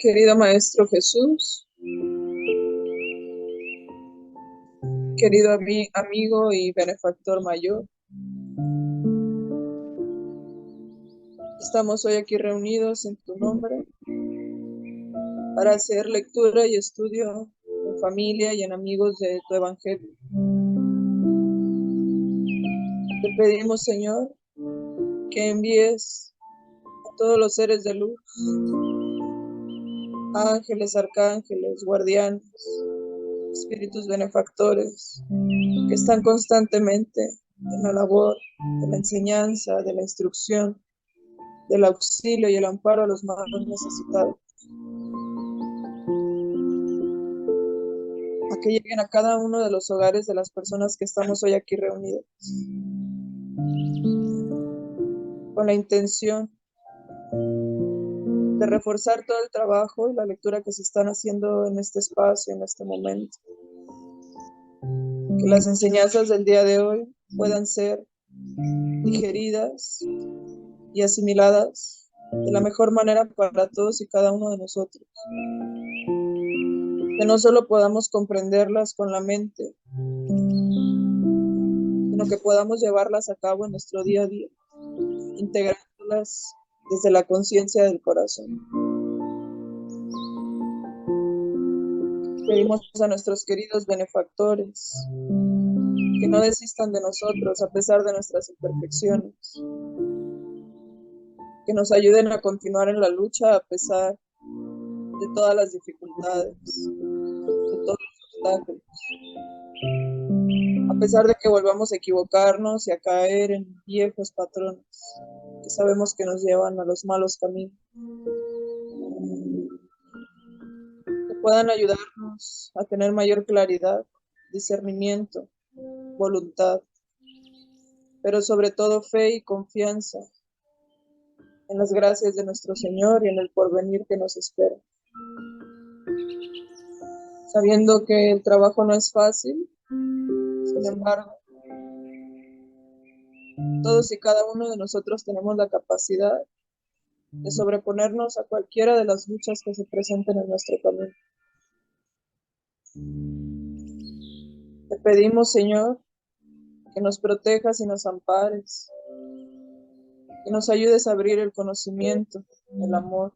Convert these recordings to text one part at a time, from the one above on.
Querido Maestro Jesús, querido amigo y benefactor mayor, estamos hoy aquí reunidos en tu nombre para hacer lectura y estudio en familia y en amigos de tu Evangelio. Te pedimos, Señor, que envíes a todos los seres de luz, ángeles, arcángeles, guardianes, espíritus benefactores, que están constantemente en la labor de la enseñanza, de la instrucción, del auxilio y el amparo a los más necesitados. A que lleguen a cada uno de los hogares de las personas que estamos hoy aquí reunidas, con la intención de reforzar todo el trabajo y la lectura que se están haciendo en este espacio, en este momento. Que las enseñanzas del día de hoy puedan ser digeridas y asimiladas de la mejor manera para todos y cada uno de nosotros. Que no solo podamos comprenderlas con la mente, sino que podamos llevarlas a cabo en nuestro día a día, integrándolas desde la conciencia del corazón. Pedimos a nuestros queridos benefactores que no desistan de nosotros a pesar de nuestras imperfecciones, que nos ayuden a continuar en la lucha a pesar de todas las dificultades, de todos los obstáculos, a pesar de que volvamos a equivocarnos y a caer en viejos patrones que sabemos que nos llevan a los malos caminos, que puedan ayudarnos a tener mayor claridad, discernimiento, voluntad, pero sobre todo fe y confianza en las gracias de nuestro Señor y en el porvenir que nos espera. Sabiendo que el trabajo no es fácil, sin embargo, todos y cada uno de nosotros tenemos la capacidad de sobreponernos a cualquiera de las luchas que se presenten en nuestro camino. Te pedimos, Señor, que nos protejas y nos ampares, que nos ayudes a abrir el conocimiento, el amor,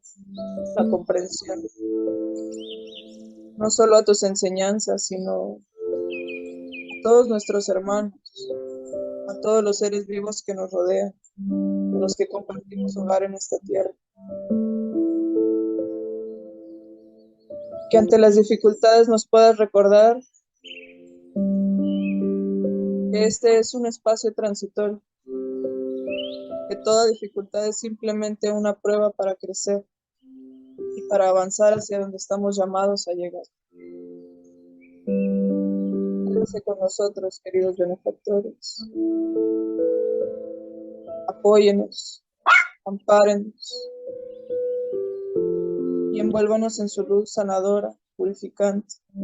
la comprensión, no solo a tus enseñanzas, sino a todos nuestros hermanos, a todos los seres vivos que nos rodean, con los que compartimos hogar en esta tierra. Que ante las dificultades nos puedas recordar que este es un espacio transitorio, que toda dificultad es simplemente una prueba para crecer y para avanzar hacia donde estamos llamados a llegar. Quédense con nosotros, queridos benefactores. Apóyenos, ampárenos y envuélvanos en su luz sanadora, purificante. Que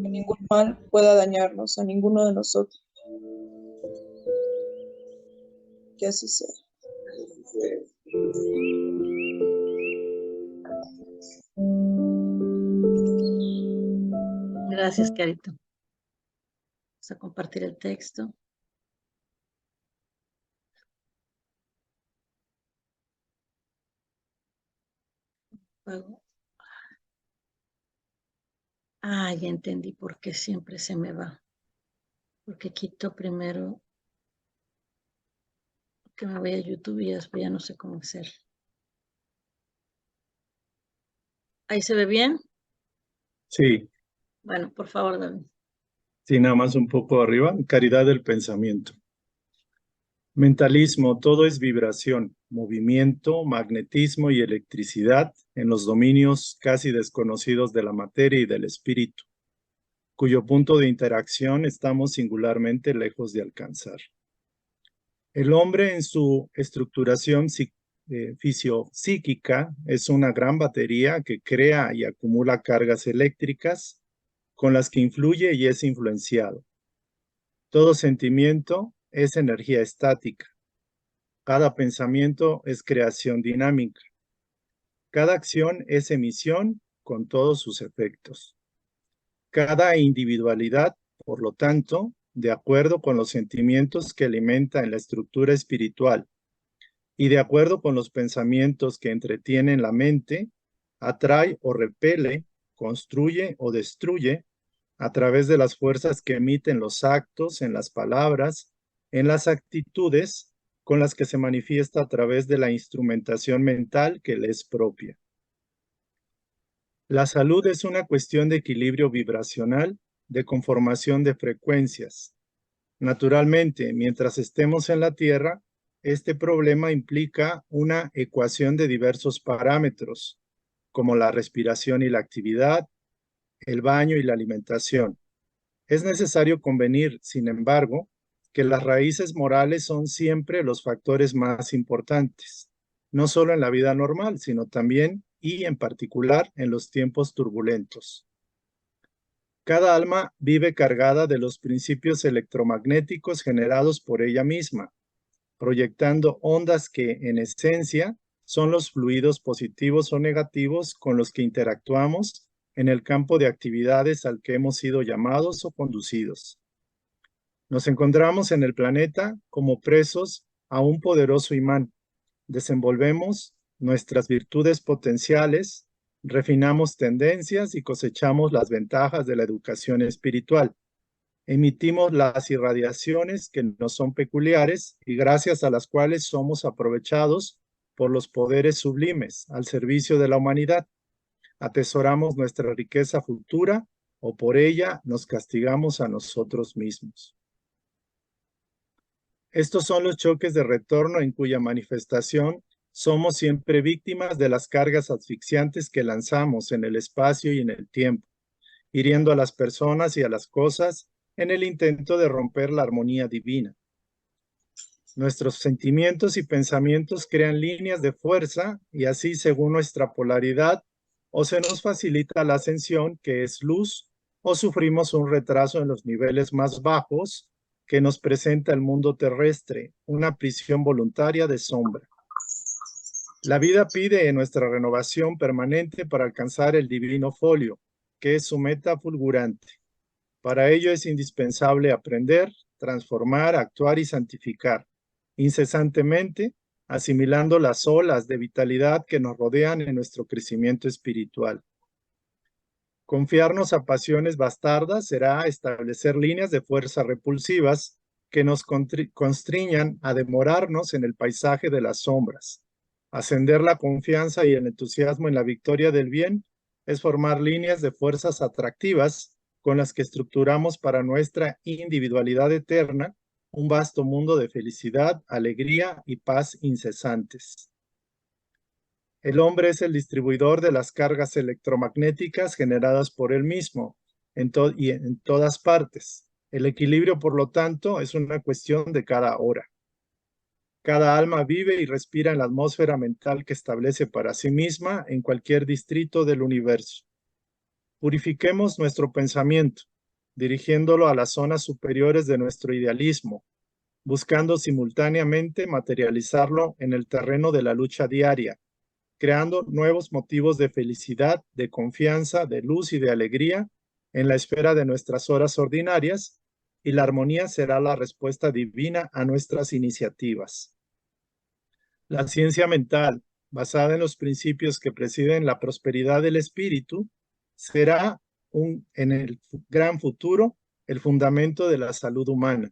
ningún mal pueda dañarnos a ninguno de nosotros. Que así sea. Gracias, Carito. Vamos a compartir el texto. Ah, ya entendí por qué siempre se me va. Porque quito primero que me voy a YouTube y después ya no sé cómo hacer. ¿Ahí se ve bien? Sí. Bueno, por favor, David. Sí, nada más un poco arriba. Caridad del pensamiento. Mentalismo, todo es vibración, movimiento, magnetismo y electricidad en los dominios casi desconocidos de la materia y del espíritu, cuyo punto de interacción estamos singularmente lejos de alcanzar. El hombre en su estructuración fisiopsíquica es una gran batería que crea y acumula cargas eléctricas con las que influye y es influenciado. Todo sentimiento es energía estática. Cada pensamiento es creación dinámica. Cada acción es emisión con todos sus efectos. Cada individualidad, por lo tanto, de acuerdo con los sentimientos que alimenta en la estructura espiritual y de acuerdo con los pensamientos que entretienen la mente, atrae o repele, construye o destruye a través de las fuerzas que emiten los actos, en las palabras, en las actitudes con las que se manifiesta a través de la instrumentación mental que le es propia. La salud es una cuestión de equilibrio vibracional, de conformación de frecuencias. Naturalmente, mientras estemos en la Tierra, este problema implica una ecuación de diversos parámetros, como la respiración y la actividad, el baño y la alimentación. Es necesario convenir, sin embargo, que las raíces morales son siempre los factores más importantes, no solo en la vida normal, sino también y en particular en los tiempos turbulentos. Cada alma vive cargada de los principios electromagnéticos generados por ella misma, proyectando ondas que, en esencia, son los fluidos positivos o negativos con los que interactuamos en el campo de actividades al que hemos sido llamados o conducidos. Nos encontramos en el planeta como presos a un poderoso imán. Desenvolvemos nuestras virtudes potenciales, refinamos tendencias y cosechamos las ventajas de la educación espiritual. Emitimos las irradiaciones que nos son peculiares y gracias a las cuales somos aprovechados por los poderes sublimes al servicio de la humanidad. Atesoramos nuestra riqueza futura o por ella nos castigamos a nosotros mismos. Estos son los choques de retorno en cuya manifestación somos siempre víctimas de las cargas asfixiantes que lanzamos en el espacio y en el tiempo, hiriendo a las personas y a las cosas en el intento de romper la armonía divina. Nuestros sentimientos y pensamientos crean líneas de fuerza y así, según nuestra polaridad, o se nos facilita la ascensión, que es luz, o sufrimos un retraso en los niveles más bajos que nos presenta el mundo terrestre, una prisión voluntaria de sombra. La vida pide nuestra renovación permanente para alcanzar el divino folio, que es su meta fulgurante. Para ello es indispensable aprender, transformar, actuar y santificar, incesantemente, asimilando las olas de vitalidad que nos rodean en nuestro crecimiento espiritual. Confiarnos a pasiones bastardas será establecer líneas de fuerza repulsivas que nos constriñan a demorarnos en el paisaje de las sombras. Ascender la confianza y el entusiasmo en la victoria del bien es formar líneas de fuerzas atractivas con las que estructuramos para nuestra individualidad eterna un vasto mundo de felicidad, alegría y paz incesantes. El hombre es el distribuidor de las cargas electromagnéticas generadas por él mismo en todas partes. El equilibrio, por lo tanto, es una cuestión de cada hora. Cada alma vive y respira en la atmósfera mental que establece para sí misma en cualquier distrito del universo. Purifiquemos nuestro pensamiento, dirigiéndolo a las zonas superiores de nuestro idealismo, buscando simultáneamente materializarlo en el terreno de la lucha diaria, creando nuevos motivos de felicidad, de confianza, de luz y de alegría en la esfera de nuestras horas ordinarias, y la armonía será la respuesta divina a nuestras iniciativas. La ciencia mental, basada en los principios que presiden la prosperidad del espíritu, será en el gran futuro el fundamento de la salud humana.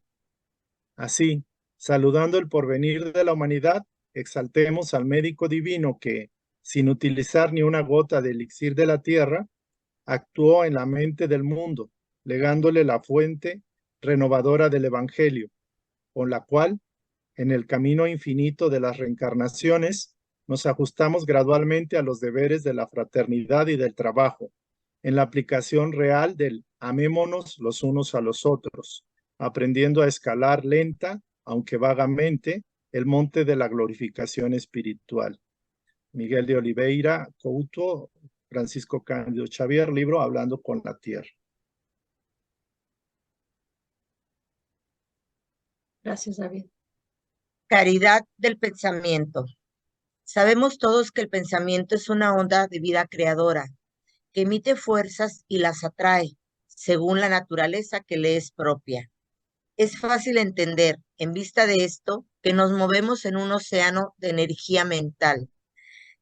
Así, saludando el porvenir de la humanidad, exaltemos al médico divino que, sin utilizar ni una gota de elixir de la tierra, actuó en la mente del mundo, legándole la fuente renovadora del Evangelio, con la cual, en el camino infinito de las reencarnaciones, nos ajustamos gradualmente a los deberes de la fraternidad y del trabajo, en la aplicación real del amémonos los unos a los otros, aprendiendo a escalar lenta, aunque vagamente, el monte de la glorificación espiritual. Miguel de Oliveira Couto, Francisco Cándido Xavier, libro Hablando con la Tierra. Gracias, David. Caridad del pensamiento. Sabemos todos que el pensamiento es una onda de vida creadora, que emite fuerzas y las atrae, según la naturaleza que le es propia. Es fácil entender, en vista de esto, que nos movemos en un océano de energía mental.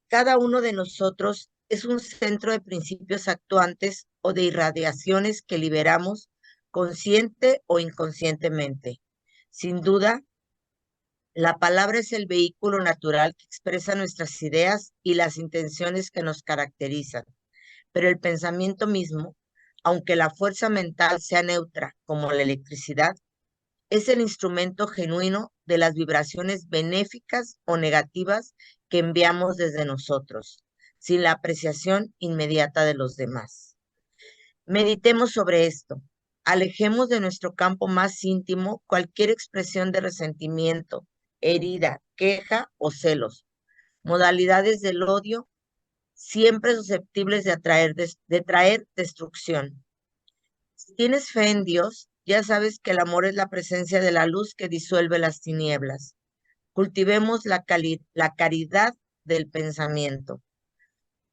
Cada uno de nosotros es un centro de principios actuantes o de irradiaciones que liberamos consciente o inconscientemente. Sin duda, la palabra es el vehículo natural que expresa nuestras ideas y las intenciones que nos caracterizan, pero el pensamiento mismo, aunque la fuerza mental sea neutra como la electricidad, es el instrumento genuino de las vibraciones benéficas o negativas que enviamos desde nosotros, sin la apreciación inmediata de los demás. Meditemos sobre esto. Alejemos de nuestro campo más íntimo cualquier expresión de resentimiento, herida, queja o celos, modalidades del odio siempre susceptibles de traer destrucción. Si tienes fe en Dios, ya sabes que el amor es la presencia de la luz que disuelve las tinieblas. Cultivemos la caridad del pensamiento.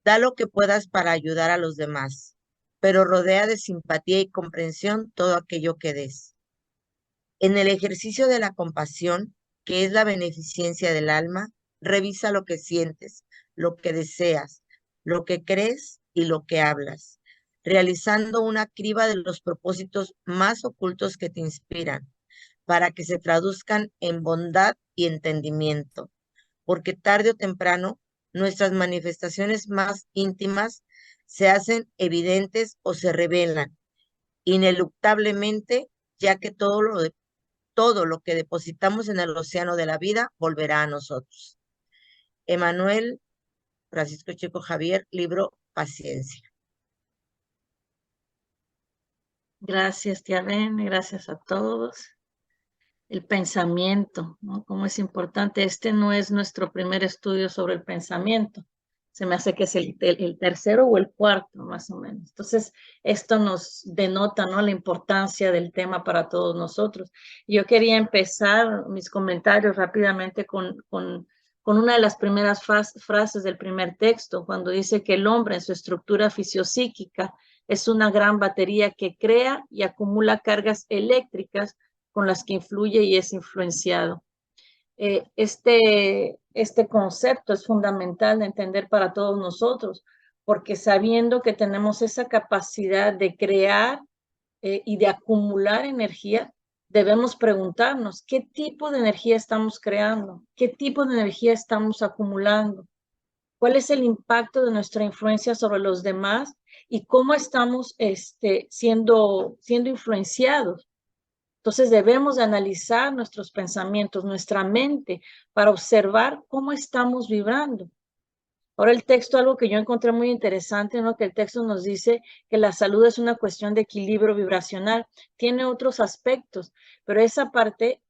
Da lo que puedas para ayudar a los demás, pero rodea de simpatía y comprensión todo aquello que des. En el ejercicio de la compasión, que es la beneficencia del alma, revisa lo que sientes, lo que deseas, lo que crees y lo que hablas, realizando una criba de los propósitos más ocultos que te inspiran, para que se traduzcan en bondad y entendimiento, porque tarde o temprano nuestras manifestaciones más íntimas se hacen evidentes o se revelan ineluctablemente, ya que todo lo que depositamos en el océano de la vida volverá a nosotros. Emanuel Francisco Chico Javier, libro Paciencia. Gracias, tía Ben, gracias a todos. El pensamiento, ¿no? Cómo es importante. Este no es nuestro primer estudio sobre el pensamiento. Se me hace que es el tercero o el cuarto, más o menos. Entonces, esto nos denota, ¿no?, la importancia del tema para todos nosotros. Yo quería empezar mis comentarios rápidamente con una de las primeras frases del primer texto, cuando dice que el hombre en su estructura fisiopsíquica es una gran batería que crea y acumula cargas eléctricas con las que influye y es influenciado. Este concepto es fundamental de entender para todos nosotros, porque sabiendo que tenemos esa capacidad de crear y de acumular energía, debemos preguntarnos qué tipo de energía estamos creando, qué tipo de energía estamos acumulando, cuál es el impacto de nuestra influencia sobre los demás y cómo estamos siendo influenciados. Entonces debemos de analizar nuestros pensamientos, nuestra mente, para observar cómo estamos vibrando. Ahora el texto, algo que yo encontré muy interesante, ¿no?, que el texto nos dice que la salud es una cuestión de equilibrio vibracional. Tiene otros aspectos, pero esa parte,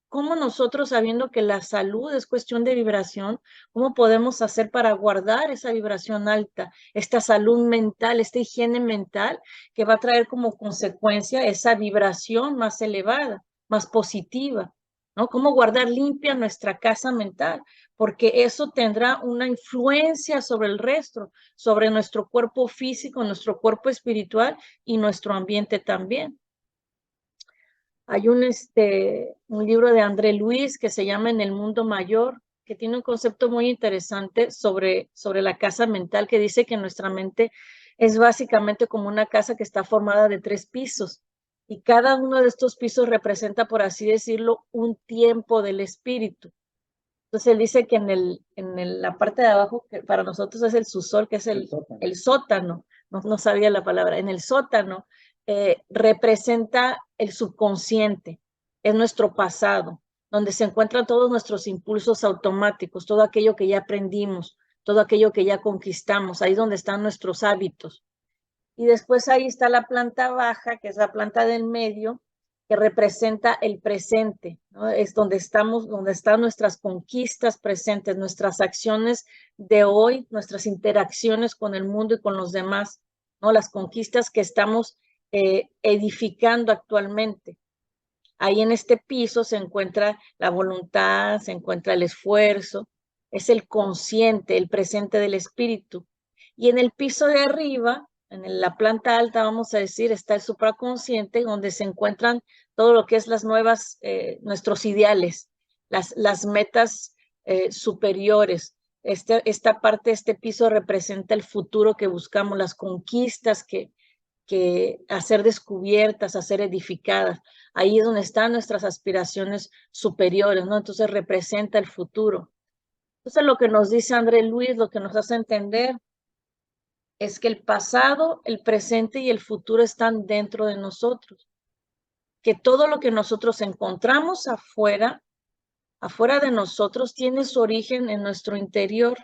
cómo nosotros, sabiendo que la salud es cuestión de vibración, cómo podemos hacer para guardar esa vibración alta, esta salud mental, esta higiene mental que va a traer como consecuencia esa vibración más elevada, más positiva, ¿no? Cómo guardar limpia nuestra casa mental, porque eso tendrá una influencia sobre el resto, sobre nuestro cuerpo físico, nuestro cuerpo espiritual y nuestro ambiente también. Hay un libro de André Luis que se llama En el Mundo Mayor, que tiene un concepto muy interesante sobre la casa mental, que dice que nuestra mente es básicamente como una casa que está formada de 3 pisos. Y cada uno de estos pisos representa, por así decirlo, un tiempo del espíritu. Entonces él dice que en la parte de abajo, que para nosotros es el subsol, que es el sótano, no sabía la palabra, en el sótano representa el subconsciente, es nuestro pasado, donde se encuentran todos nuestros impulsos automáticos, todo aquello que ya aprendimos, todo aquello que ya conquistamos, ahí es donde están nuestros hábitos. Y después ahí está la planta baja, que es la planta del medio, que representa el presente, ¿no? Es donde están nuestras conquistas presentes, nuestras acciones de hoy, nuestras interacciones con el mundo y con los demás, ¿no? Las conquistas que estamos edificando actualmente. Ahí en este piso se encuentra la voluntad, se encuentra el esfuerzo, es el consciente, el presente del espíritu. Y en el piso de arriba, en la planta alta, vamos a decir, está el supraconsciente, donde se encuentran todo lo que es las nuevas, nuestros ideales, las metas superiores. Esta parte, este piso representa el futuro que buscamos, las conquistas que a ser descubiertas, a ser edificadas. Ahí es donde están nuestras aspiraciones superiores, ¿no? Entonces representa el futuro. Entonces lo que nos dice André Luis, lo que nos hace entender es que el pasado, el presente y el futuro están dentro de nosotros. Que todo lo que nosotros encontramos afuera de nosotros tiene su origen en nuestro interior,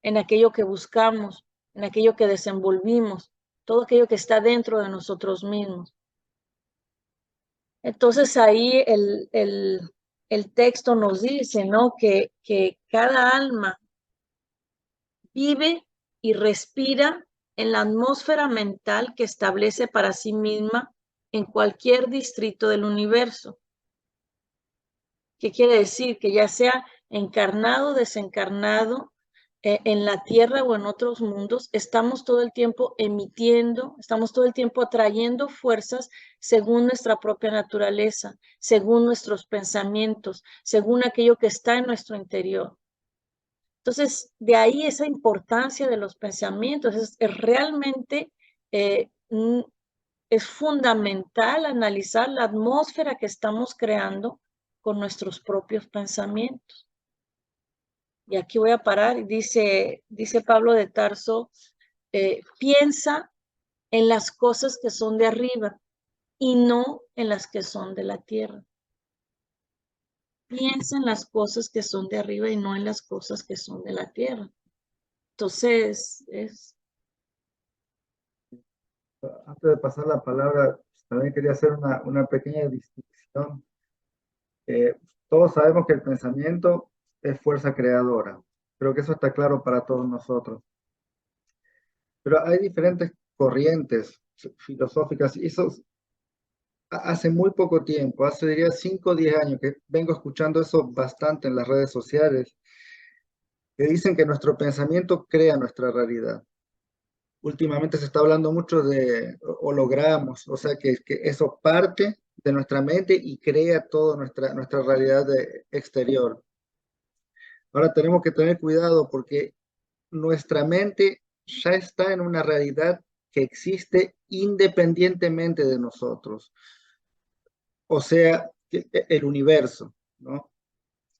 en aquello que buscamos, en aquello que desenvolvimos, todo aquello que está dentro de nosotros mismos. Entonces ahí el texto nos dice, ¿no? Que cada alma vive y respira en la atmósfera mental que establece para sí misma en cualquier distrito del universo. ¿Qué quiere decir? Que ya sea encarnado, desencarnado, en la Tierra o en otros mundos, estamos todo el tiempo emitiendo, estamos todo el tiempo atrayendo fuerzas según nuestra propia naturaleza, según nuestros pensamientos, según aquello que está en nuestro interior. Entonces, de ahí esa importancia de los pensamientos. Es realmente es fundamental analizar la atmósfera que estamos creando con nuestros propios pensamientos. Y aquí voy a parar. Dice Pablo de Tarso, piensa en las cosas que son de arriba y no en las que son de la tierra. Piensa en las cosas que son de arriba y no en las cosas que son de la tierra. Entonces, Antes de pasar la palabra, también quería hacer una pequeña distinción. Todos sabemos que el pensamiento es fuerza creadora. Creo que eso está claro para todos nosotros. Pero hay diferentes corrientes filosóficas y eso hace muy poco tiempo, hace diría 5 o 10 años que vengo escuchando eso bastante en las redes sociales, que dicen que nuestro pensamiento crea nuestra realidad. Últimamente se está hablando mucho de hologramas, o sea que eso parte de nuestra mente y crea toda nuestra realidad exterior. Ahora tenemos que tener cuidado porque nuestra mente ya está en una realidad que existe independientemente de nosotros. O sea, el universo, ¿no?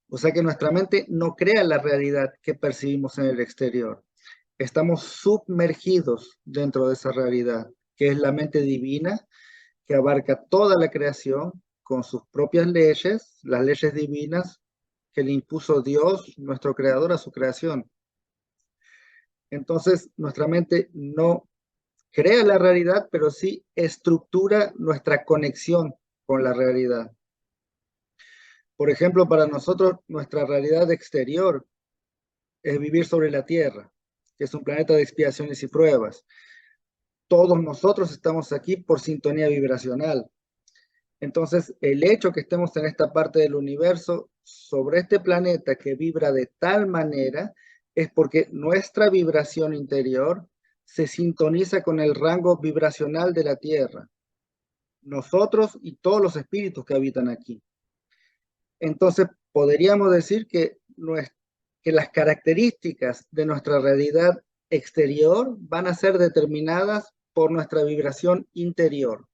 O sea que nuestra mente no crea la realidad que percibimos en el exterior. Estamos sumergidos dentro de esa realidad, que es la mente divina, que abarca toda la creación con sus propias leyes, las leyes divinas que le impuso Dios, nuestro creador, a su creación. Entonces, nuestra mente no crea la realidad, pero sí estructura nuestra conexión con la realidad. Por ejemplo, para nosotros, nuestra realidad exterior es vivir sobre la Tierra, que es un planeta de expiaciones y pruebas. Todos nosotros estamos aquí por sintonía vibracional. Entonces, el hecho que estemos en esta parte del universo, sobre este planeta que vibra de tal manera, es porque nuestra vibración interior se sintoniza con el rango vibracional de la Tierra. Nosotros y todos los espíritus que habitan aquí. Entonces, podríamos decir que las características de nuestra realidad exterior van a ser determinadas por nuestra vibración interior.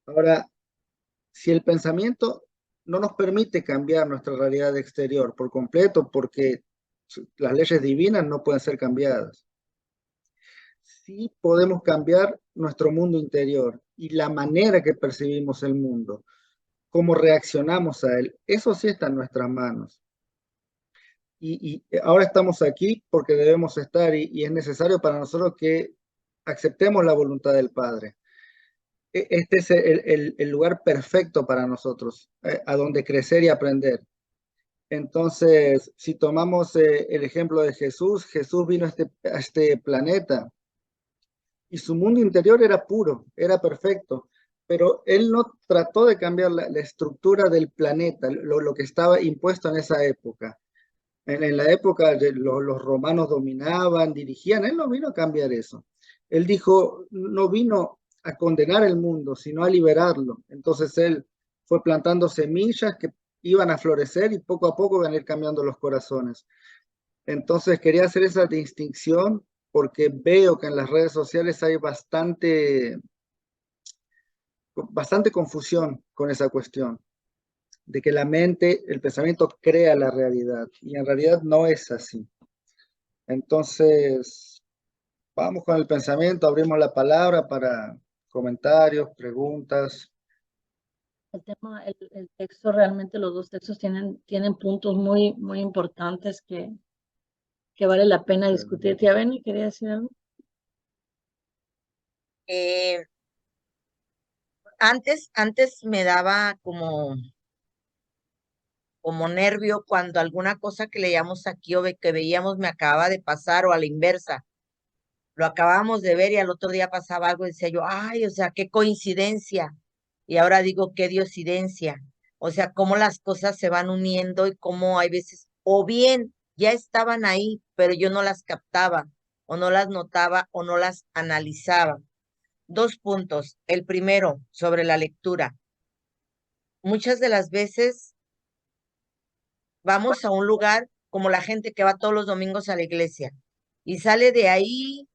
Ahora, si el pensamiento no nos permite cambiar nuestra realidad exterior por completo, porque las leyes divinas no pueden ser cambiadas, sí podemos cambiar nuestro mundo interior y la manera que percibimos el mundo, cómo reaccionamos a él. Eso sí está en nuestras manos. Y ahora estamos aquí porque debemos estar y es necesario para nosotros que aceptemos la voluntad del Padre. Este es el lugar perfecto para nosotros, a donde crecer y aprender. Entonces, si tomamos el ejemplo de Jesús, Jesús vino a este planeta y su mundo interior era puro, era perfecto, pero él no trató de cambiar la estructura del planeta, lo que estaba impuesto en esa época. En la época de los romanos dominaban, dirigían, él no vino a cambiar eso. Él dijo, no vino a condenar el mundo, sino a liberarlo. Entonces él fue plantando semillas que iban a florecer y poco a poco van a ir cambiando los corazones. Entonces quería hacer esa distinción porque veo que en las redes sociales hay bastante confusión con esa cuestión, de que la mente, el pensamiento crea la realidad, y en realidad no es así. Entonces, vamos con el pensamiento, abrimos la palabra para comentarios, preguntas. El tema, el texto, realmente los dos textos tienen puntos muy, muy importantes que vale la pena discutir. Tía Beni, ¿quería decir algo? Antes me daba como nervio cuando alguna cosa que leíamos aquí o que veíamos me acababa de pasar, o a la inversa. Lo acabábamos de ver y al otro día pasaba algo y decía yo, ay, o sea, qué coincidencia. Y ahora digo, qué diosidencia. O sea, cómo las cosas se van uniendo y cómo hay veces, o bien ya estaban ahí, pero yo no las captaba, o no las notaba, o no las analizaba. 2 puntos. El primero, sobre la lectura. Muchas de las veces vamos a un lugar como la gente que va todos los domingos a la iglesia y sale de ahí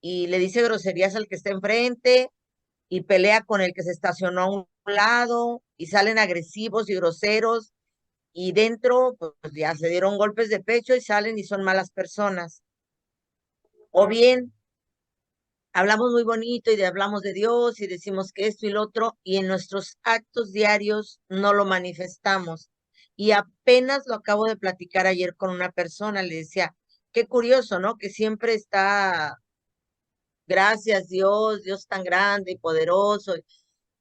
y le dice groserías al que está enfrente y pelea con el que se estacionó a un lado y salen agresivos y groseros y dentro pues ya se dieron golpes de pecho y salen y son malas personas. O bien hablamos muy bonito y hablamos de Dios y decimos que esto y lo otro y en nuestros actos diarios no lo manifestamos. Y apenas lo acabo de platicar ayer con una persona, le decía, qué curioso, ¿no? Que siempre está, gracias Dios, Dios tan grande y poderoso,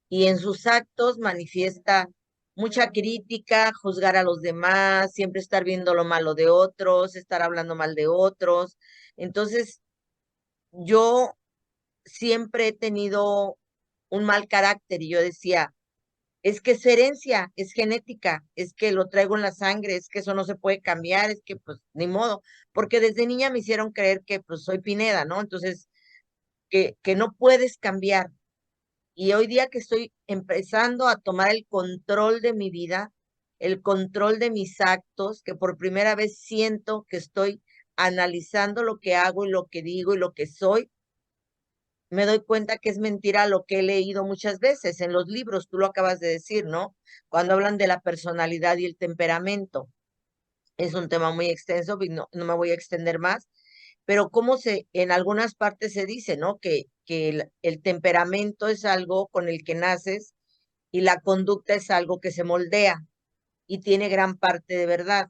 y en sus actos manifiesta mucha crítica, juzgar a los demás, siempre estar viendo lo malo de otros, estar hablando mal de otros. Entonces, yo siempre he tenido un mal carácter y yo decía, es que es herencia, es genética, es que lo traigo en la sangre, es que eso no se puede cambiar, es que pues ni modo, porque desde niña me hicieron creer que pues soy Pineda, ¿no? Entonces, que no puedes cambiar. Y hoy día que estoy empezando a tomar el control de mi vida, el control de mis actos, que por primera vez siento que estoy analizando lo que hago y lo que digo y lo que soy, me doy cuenta que es mentira lo que he leído muchas veces en los libros, tú lo acabas de decir, ¿no? Cuando hablan de la personalidad y el temperamento. Es un tema muy extenso, y no me voy a extender más, pero en algunas partes se dice, ¿no? Que el temperamento es algo con el que naces y la conducta es algo que se moldea y tiene gran parte de verdad,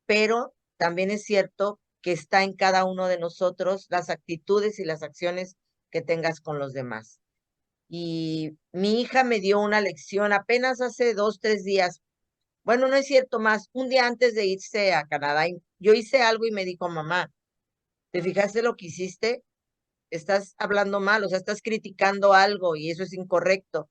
pero también es cierto que está en cada uno de nosotros las actitudes y las acciones que tengas con los demás. Y mi hija me dio una lección apenas hace 2, 3 días. Bueno, no es cierto, más, un día antes de irse a Canadá, yo hice algo y me dijo, mamá, ¿te fijaste lo que hiciste? Estás hablando mal, o sea, estás criticando algo y eso es incorrecto.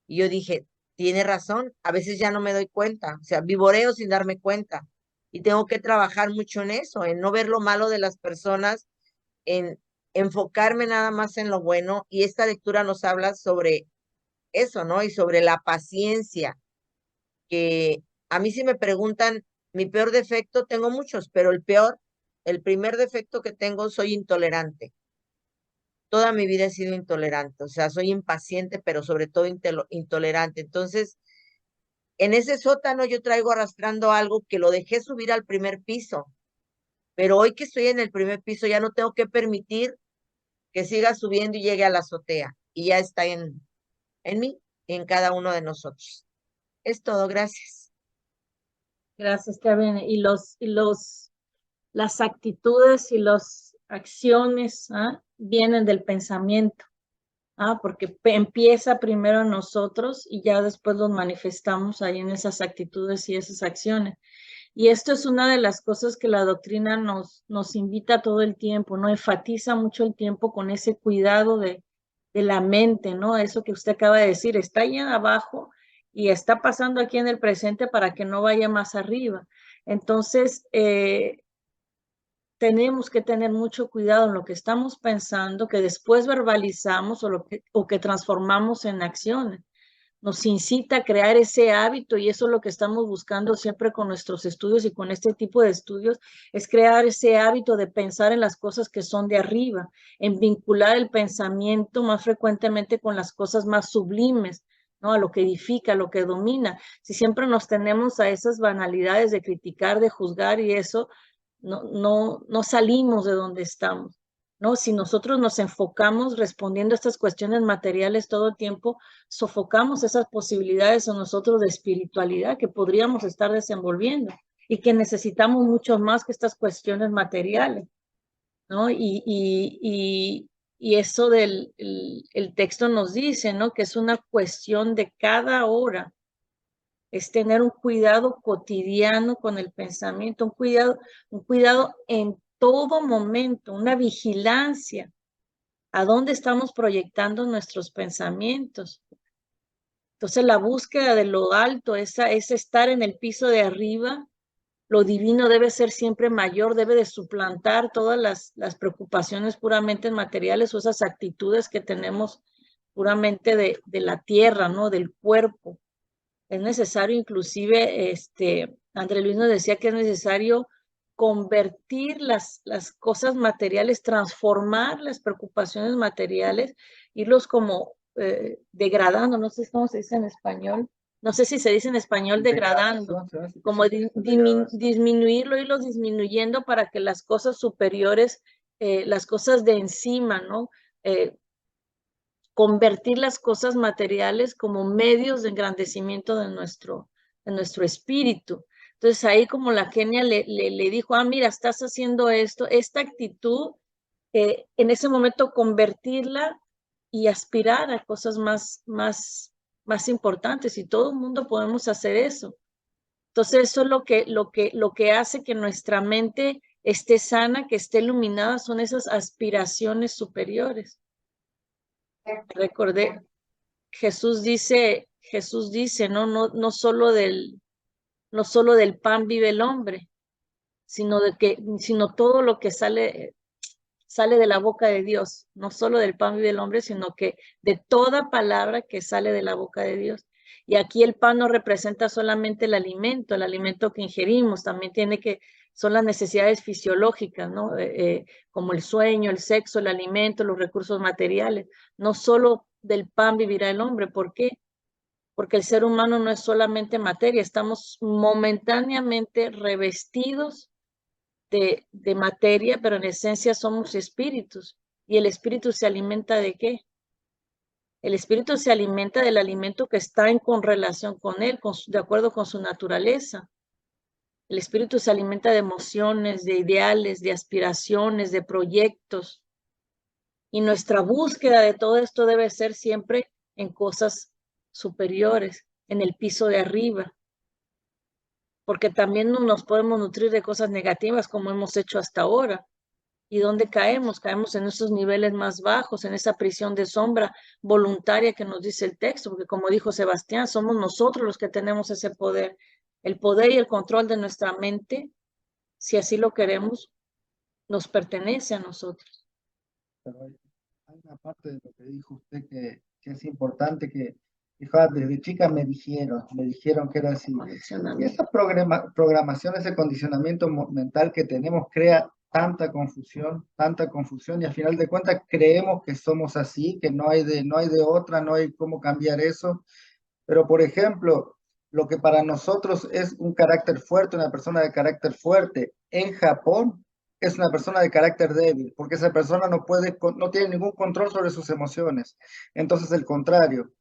Y yo dije, tiene razón, a veces ya no me doy cuenta, o sea, vivoreo sin darme cuenta. Y tengo que trabajar mucho en eso, en no ver lo malo de las personas, en enfocarme nada más en lo bueno. Y esta lectura nos habla sobre eso, ¿no? Y sobre la paciencia, que a mí si me preguntan mi peor defecto, tengo muchos, pero el primer defecto que tengo, soy intolerante. Toda mi vida he sido intolerante, o sea, soy impaciente, pero sobre todo intolerante. Entonces, en ese sótano yo traigo arrastrando algo que lo dejé subir al primer piso, pero hoy que estoy en el primer piso ya no tengo que permitir que siga subiendo y llegue a la azotea. Y ya está en mí, en cada uno de nosotros. Es todo, gracias. Gracias, tía Beni. Las actitudes y las acciones vienen del pensamiento. Porque empieza primero en nosotros y ya después los manifestamos ahí en esas actitudes y esas acciones. Y esto es una de las cosas que la doctrina nos invita todo el tiempo, ¿no? Enfatiza mucho el tiempo con ese cuidado de la mente, ¿no? Eso que usted acaba de decir, está ahí abajo y está pasando aquí en el presente para que no vaya más arriba. Entonces, tenemos que tener mucho cuidado en lo que estamos pensando, que después verbalizamos o que transformamos en acciones. Nos incita a crear ese hábito y eso es lo que estamos buscando siempre con nuestros estudios y con este tipo de estudios, es crear ese hábito de pensar en las cosas que son de arriba, en vincular el pensamiento más frecuentemente con las cosas más sublimes, ¿no? A lo que edifica, a lo que domina. Si siempre nos tenemos a esas banalidades de criticar, de juzgar y eso, no salimos de donde estamos, ¿no? Si nosotros nos enfocamos respondiendo a estas cuestiones materiales todo el tiempo, sofocamos esas posibilidades en nosotros de espiritualidad que podríamos estar desenvolviendo y que necesitamos mucho más que estas cuestiones materiales, ¿no? Y eso el texto nos dice, ¿no? Que es una cuestión de cada hora, es tener un cuidado cotidiano con el pensamiento, un cuidado en todo momento, una vigilancia a dónde estamos proyectando nuestros pensamientos. Entonces la búsqueda de lo alto, es estar en el piso de arriba, lo divino debe ser siempre mayor, debe de suplantar todas las preocupaciones puramente materiales o esas actitudes que tenemos puramente de la tierra, ¿no? Del cuerpo. Es necesario, inclusive, André Luis nos decía que es necesario convertir las cosas materiales, transformar las preocupaciones materiales, irlos como degradando, no sé cómo se dice en español, no sé si se dice en español degradando, como disminuirlo, irlos disminuyendo para que las cosas superiores, las cosas de encima, ¿no? Convertir las cosas materiales como medios de engrandecimiento de nuestro espíritu. Entonces ahí como la Kenia le dijo, mira, estás haciendo esto, esta actitud, en ese momento convertirla y aspirar a cosas más importantes, y todo el mundo podemos hacer eso. Entonces eso es lo que hace que nuestra mente esté sana, que esté iluminada, son esas aspiraciones superiores. Recordé, Jesús dice, no solo del pan vive el hombre, sino todo lo que sale de la boca de Dios. No solo del pan vive el hombre, sino que de toda palabra que sale de la boca de Dios. Y aquí el pan no representa solamente el alimento que ingerimos, también son las necesidades fisiológicas, ¿no? Como el sueño, el sexo, el alimento, los recursos materiales. No solo del pan vivirá el hombre. ¿Por qué? Porque el ser humano no es solamente materia, estamos momentáneamente revestidos de materia, pero en esencia somos espíritus. ¿Y el espíritu se alimenta de qué? El espíritu se alimenta del alimento que está en correlación con él, de acuerdo con su naturaleza. El espíritu se alimenta de emociones, de ideales, de aspiraciones, de proyectos. Y nuestra búsqueda de todo esto debe ser siempre en cosas superiores, en el piso de arriba. Porque también no nos podemos nutrir de cosas negativas como hemos hecho hasta ahora. ¿Y dónde caemos? Caemos en esos niveles más bajos, en esa prisión de sombra voluntaria que nos dice el texto, porque como dijo Sebastián, somos nosotros los que tenemos ese poder. El poder y el control de nuestra mente, si así lo queremos, nos pertenece a nosotros. Pero hay una parte de lo que dijo usted que es importante, que dijo, desde chica me dijeron que era así. Y esa programación, ese condicionamiento mental que tenemos crea tanta confusión, y al final de cuentas creemos que somos así, que no hay de otra, no hay cómo cambiar eso. Pero, por ejemplo, lo que para nosotros es un carácter fuerte, una persona de carácter fuerte, en Japón es una persona de carácter débil, porque esa persona no tiene ningún control sobre sus emociones. Entonces, el contrario.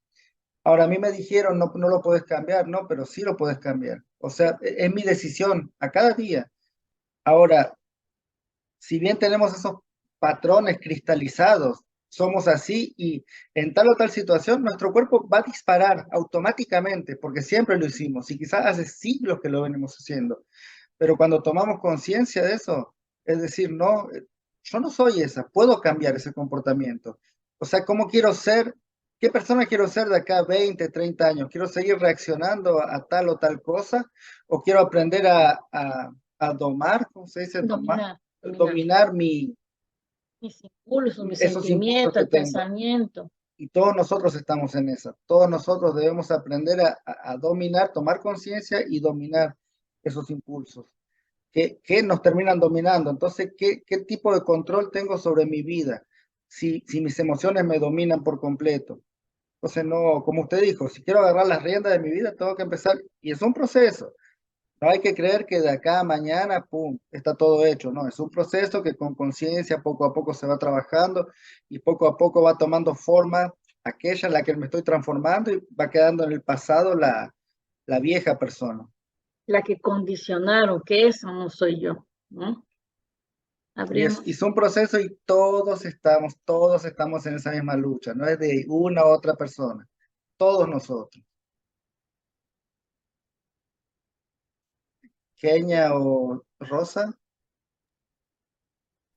Ahora, a mí me dijeron, no lo puedes cambiar, no, pero sí lo puedes cambiar. O sea, es mi decisión a cada día. Ahora, si bien tenemos esos patrones cristalizados, somos así, y en tal o tal situación nuestro cuerpo va a disparar automáticamente, porque siempre lo hicimos y quizás hace siglos que lo venimos haciendo. Pero cuando tomamos conciencia de eso, es decir, no, yo no soy esa, puedo cambiar ese comportamiento. O sea, ¿cómo quiero ser? ¿Qué persona quiero ser de acá a 20, 30 años? ¿Quiero seguir reaccionando a tal o tal cosa? ¿O quiero aprender a domar, ¿cómo se dice? Dominar mis impulsos, mi esos impulsos sentimiento, que el tengo. pensamiento. Y todos nosotros estamos en esa. Todos nosotros debemos aprender a dominar, tomar conciencia y dominar esos impulsos que nos terminan dominando. Entonces, ¿qué tipo de control tengo sobre mi vida? Si mis emociones me dominan por completo. Entonces, no, como usted dijo, si quiero agarrar las riendas de mi vida, tengo que empezar, y es un proceso. No hay que creer que de acá a mañana, pum, está todo hecho. No, es un proceso que con conciencia poco a poco se va trabajando y poco a poco va tomando forma aquella en la que me estoy transformando y va quedando en el pasado la vieja persona. La que condicionaron, que eso no soy yo, ¿no? Abrimos. Y es un proceso y todos estamos en esa misma lucha. No es de una u otra persona. Todos nosotros. Kenia o Rosa.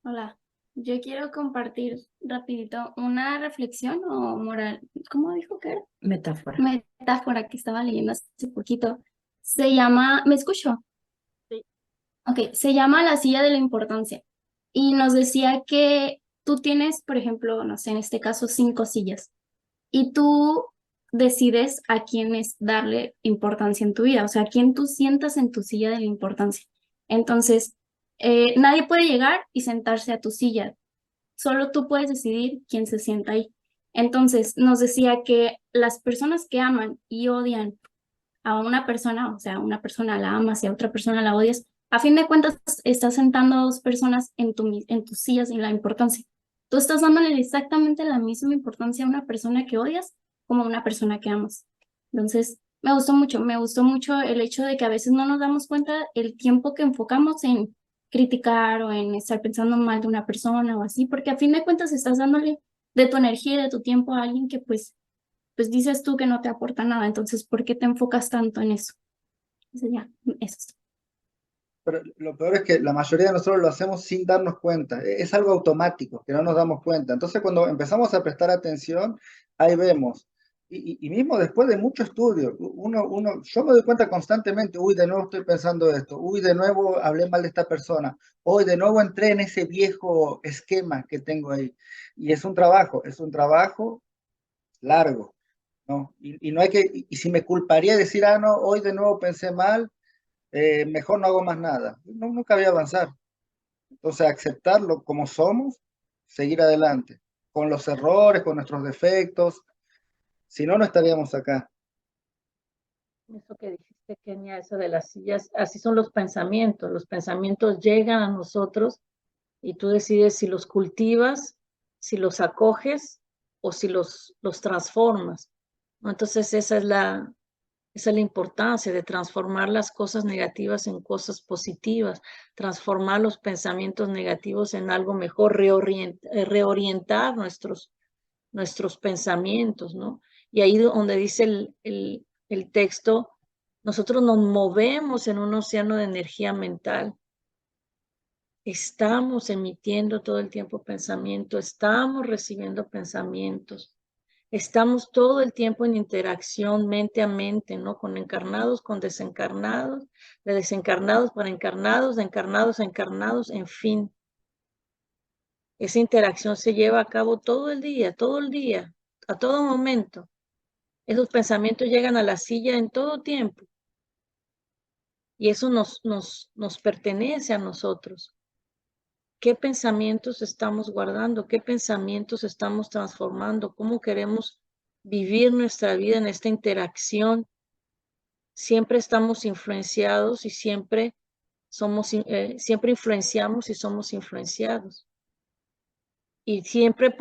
Hola, yo quiero compartir rapidito una reflexión o moral, ¿cómo dijo que era? Metáfora. Metáfora que estaba leyendo hace poquito. Se llama, ¿me escucho? Sí. Ok, se llama La silla de la importancia. Y nos decía que tú tienes, por ejemplo, no sé, en este caso 5 sillas. Y tú decides a quiénes darle importancia en tu vida, o sea, a quién tú sientas en tu silla de la importancia. Entonces, nadie puede llegar y sentarse a tu silla, solo tú puedes decidir quién se sienta ahí. Entonces, nos decía que las personas que aman y odian a una persona, o sea, una persona la amas y a otra persona la odias, a fin de cuentas estás sentando a dos personas en tus sillas en la importancia. Tú estás dándole exactamente la misma importancia a una persona que odias como a una persona que amas. Entonces, me gustó mucho el hecho de que a veces no nos damos cuenta el tiempo que enfocamos en criticar o en estar pensando mal de una persona o así, porque a fin de cuentas estás dándole de tu energía y de tu tiempo a alguien que pues dices tú que no te aporta nada, entonces, ¿por qué te enfocas tanto en eso? Entonces, ya, eso. Pero lo peor es que la mayoría de nosotros lo hacemos sin darnos cuenta. Es algo automático, que no nos damos cuenta. Entonces, cuando empezamos a prestar atención, ahí vemos. Y mismo después de mucho estudio, yo me doy cuenta constantemente, uy, de nuevo estoy pensando esto, uy, de nuevo hablé mal de esta persona, hoy de nuevo entré en ese viejo esquema que tengo ahí. Y es un trabajo largo, ¿no? Y no hay que, y si me culparía decir, ah, no, hoy de nuevo pensé mal, mejor no hago más nada. No, nunca voy a avanzar. Entonces, aceptarlo como somos, seguir adelante, con los errores, con nuestros defectos. Si no, no estaríamos acá. Eso que dijiste, Kenia, eso de las sillas, así son los pensamientos llegan a nosotros y tú decides si los cultivas, si los acoges o si los transformas, ¿no? Entonces esa es la importancia de transformar las cosas negativas en cosas positivas, transformar los pensamientos negativos en algo mejor, reorientar nuestros pensamientos, ¿no? Y ahí donde dice el texto, nosotros nos movemos en un océano de energía mental. Estamos emitiendo todo el tiempo pensamiento, estamos recibiendo pensamientos, estamos todo el tiempo en interacción mente a mente, ¿no? Con encarnados, con desencarnados, de desencarnados para encarnados, de encarnados a encarnados, en fin. Esa interacción se lleva a cabo todo el día, a todo momento. Esos pensamientos llegan a la silla en todo tiempo. Y eso nos pertenece a nosotros. ¿Qué pensamientos estamos guardando? ¿Qué pensamientos estamos transformando? ¿Cómo queremos vivir nuestra vida en esta interacción? Siempre estamos influenciados y siempre influenciamos y somos influenciados. Y siempre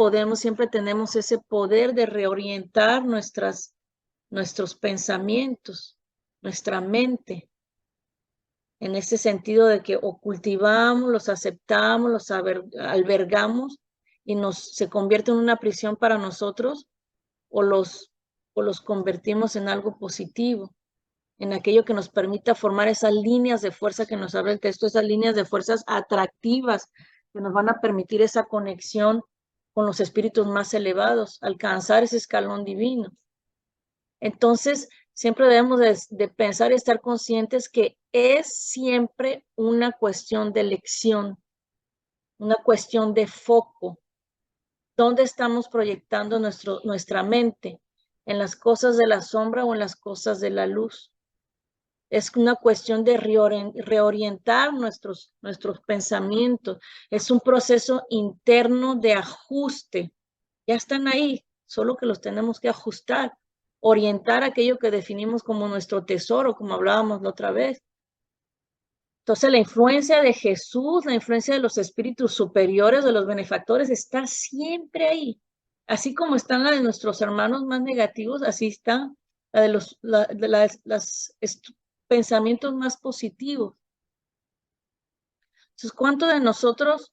tenemos ese poder de reorientar nuestros pensamientos, nuestra mente, en ese sentido de que o cultivamos, los aceptamos, los albergamos y se convierte en una prisión para nosotros o los convertimos en algo positivo, en aquello que nos permita formar esas líneas de fuerza que nos habla el texto, esas líneas de fuerzas atractivas que nos van a permitir esa conexión con los espíritus más elevados, alcanzar ese escalón divino. Entonces, siempre debemos de pensar y estar conscientes que es siempre una cuestión de elección, una cuestión de foco. ¿Dónde estamos proyectando nuestra mente? ¿En las cosas de la sombra o en las cosas de la luz? Es una cuestión de reorientar nuestros pensamientos. Es un proceso interno de ajuste. Ya están ahí, solo que los tenemos que ajustar, orientar aquello que definimos como nuestro tesoro, como hablábamos la otra vez. Entonces, la influencia de Jesús, la influencia de los espíritus superiores, de los benefactores, está siempre ahí. Así como están la de nuestros hermanos más negativos, así está la de los pensamientos más positivos. Entonces, ¿cuántos de nosotros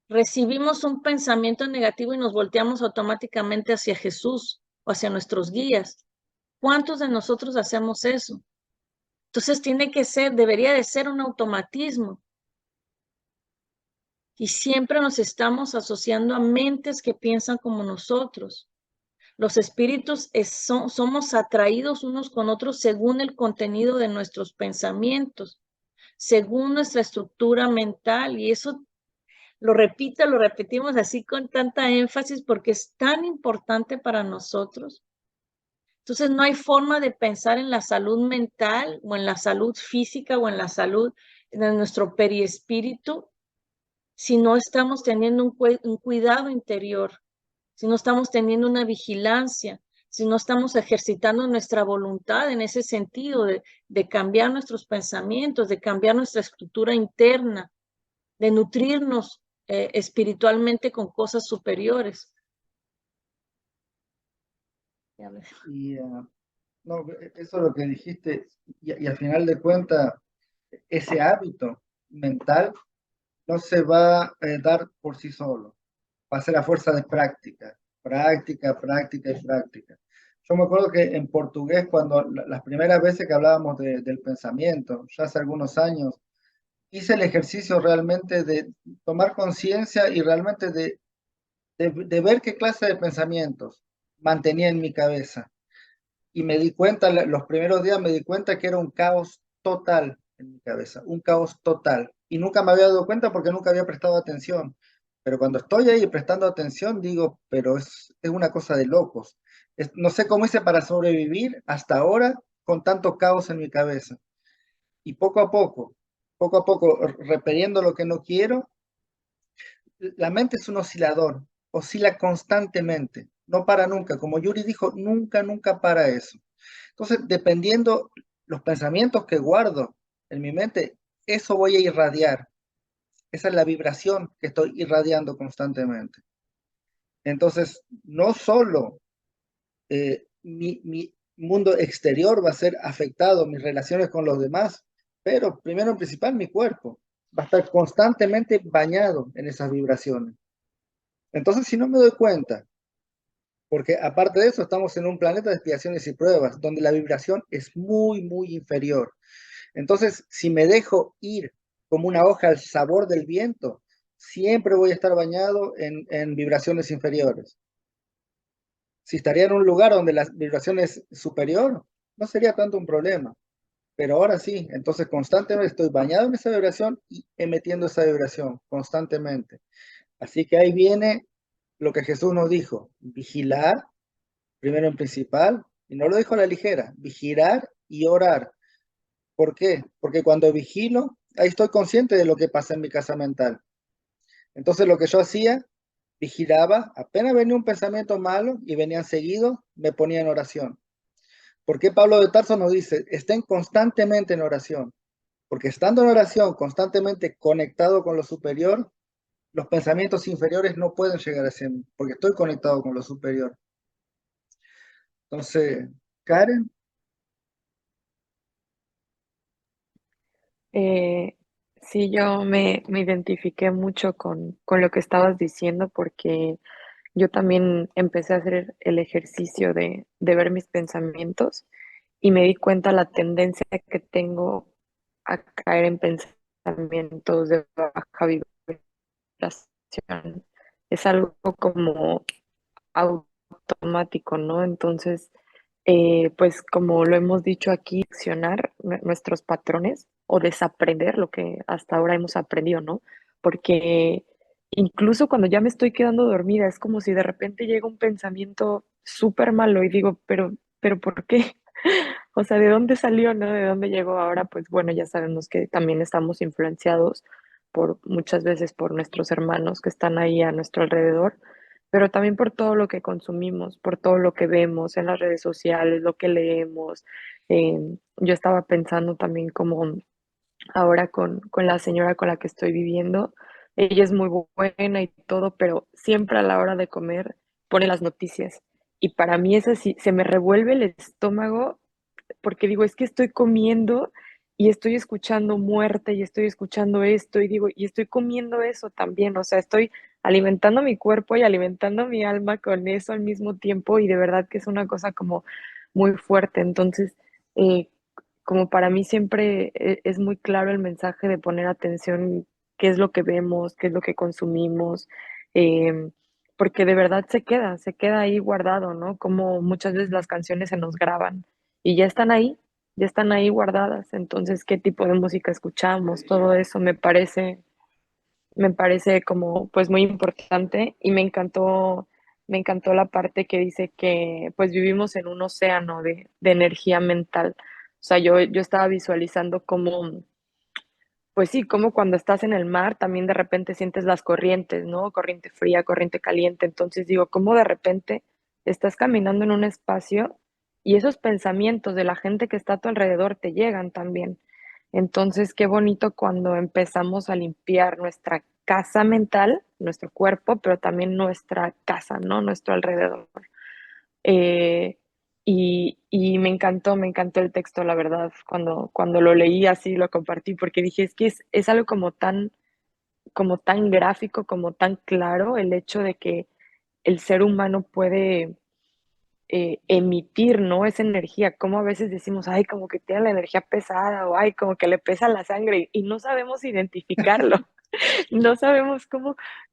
recibimos un pensamiento negativo y nos volteamos automáticamente hacia Jesús o hacia nuestros guías? ¿Cuántos de nosotros hacemos eso? Entonces debería de ser un automatismo. Y siempre nos estamos asociando a mentes que piensan como nosotros. Los espíritus somos atraídos unos con otros según el contenido de nuestros pensamientos, según nuestra estructura mental. Y eso lo repetimos así con tanta énfasis porque es tan importante para nosotros. Entonces no hay forma de pensar en la salud mental o en la salud física o en la salud de nuestro periespíritu si no estamos teniendo un cuidado interior, si no estamos teniendo una vigilancia, si no estamos ejercitando nuestra voluntad en ese sentido de cambiar nuestros pensamientos, de cambiar nuestra estructura interna, de nutrirnos espiritualmente con cosas superiores. Y no, eso es lo que dijiste, y al final de cuentas, ese hábito mental no se va a dar por sí solo, va a ser a fuerza de práctica, práctica, práctica y práctica. Yo me acuerdo que en portugués, cuando las primeras veces que hablábamos del pensamiento, ya hace algunos años, hice el ejercicio realmente de tomar conciencia y realmente de ver qué clase de pensamientos mantenía en mi cabeza. Y me di cuenta, los primeros días me di cuenta que era un caos total en mi cabeza, un caos total. Y nunca me había dado cuenta porque nunca había prestado atención. Pero cuando estoy ahí prestando atención, digo, pero es una cosa de locos. No sé cómo hice para sobrevivir hasta ahora con tanto caos en mi cabeza. Y poco a poco, repeliendo lo que no quiero, la mente es un oscilador, oscila constantemente, no para nunca. Como Yuri dijo, nunca, nunca para eso. Entonces, dependiendo los pensamientos que guardo en mi mente, eso voy a irradiar. Esa es la vibración que estoy irradiando constantemente. Entonces, no solo mi mundo exterior va a ser afectado, mis relaciones con los demás, pero primero en principal mi cuerpo va a estar constantemente bañado en esas vibraciones. Entonces, si no me doy cuenta, porque aparte de eso, estamos en un planeta de expiaciones y pruebas, donde la vibración es muy, muy inferior. Entonces, si me dejo ir como una hoja al sabor del viento, siempre voy a estar bañado en vibraciones inferiores. Si estaría en un lugar donde la vibración es superior, no sería tanto un problema. Pero ahora sí, entonces constantemente estoy bañado en esa vibración y emitiendo esa vibración constantemente. Así que ahí viene lo que Jesús nos dijo, vigilar, primero en principal, y no lo dijo a la ligera, vigilar y orar. ¿Por qué? Porque cuando vigilo, ahí estoy consciente de lo que pasa en mi casa mental. Entonces lo que yo hacía, vigilaba, apenas venía un pensamiento malo y venían seguidos, me ponía en oración. ¿Por qué Pablo de Tarso nos dice, estén constantemente en oración? Porque estando en oración, constantemente conectado con lo superior, los pensamientos inferiores no pueden llegar hacia mí, porque estoy conectado con lo superior. Entonces, Karen. Sí, yo me identifiqué mucho con lo que estabas diciendo porque yo también empecé a hacer el ejercicio de ver mis pensamientos y me di cuenta la tendencia que tengo a caer en pensamientos de baja vibración. es algo como automático, ¿no? Entonces, pues como lo hemos dicho aquí, accionar nuestros patrones o desaprender lo que hasta ahora hemos aprendido, ¿no? Porque incluso cuando ya me estoy quedando dormida, es como si de repente llega un pensamiento súper malo y digo, pero ¿por qué? O sea, ¿de dónde salió, no? ¿De dónde llegó ahora? Pues bueno, ya sabemos que también estamos influenciados por muchas veces por nuestros hermanos que están ahí a nuestro alrededor, pero también por todo lo que consumimos, por todo lo que vemos en las redes sociales, lo que leemos. Yo estaba pensando también como ahora con la señora con la que estoy viviendo, ella es muy buena y todo, pero siempre a la hora de comer pone las noticias. Y para mí es así, se me revuelve el estómago porque digo, es que estoy comiendo y estoy escuchando muerte y estoy escuchando esto y digo, y estoy comiendo eso también, o sea, estoy alimentando mi cuerpo y alimentando mi alma con eso al mismo tiempo y de verdad que es una cosa como muy fuerte. Entonces, eh, como para mí siempre es muy claro el mensaje de poner atención qué es lo que vemos, qué es lo que consumimos, eh, porque de verdad se queda ahí guardado, ¿no? Como muchas veces las canciones se nos graban y ya están ahí guardadas. Entonces, ¿qué tipo de música escuchamos? Todo eso me parece como pues muy importante y me encantó la parte que dice que pues vivimos en un océano de energía mental. O sea, yo estaba visualizando como pues sí, como cuando estás en el mar, también de repente sientes las corrientes, ¿no? Corriente fría, corriente caliente. Entonces digo, ¿cómo de repente estás caminando en un espacio y esos pensamientos de la gente que está a tu alrededor te llegan también? Entonces, qué bonito cuando empezamos a limpiar nuestra casa mental, nuestro cuerpo, pero también nuestra casa, ¿no? Nuestro alrededor. Eh, y me encantó el texto, la verdad, cuando lo leí así, lo compartí, porque dije, es que es algo como tan gráfico, como tan claro el hecho de que el ser humano puede emitir, ¿no? Esa energía, como a veces decimos, ay, como que tiene la energía pesada, o ay, como que le pesa la sangre, y no sabemos identificarlo. No sabemos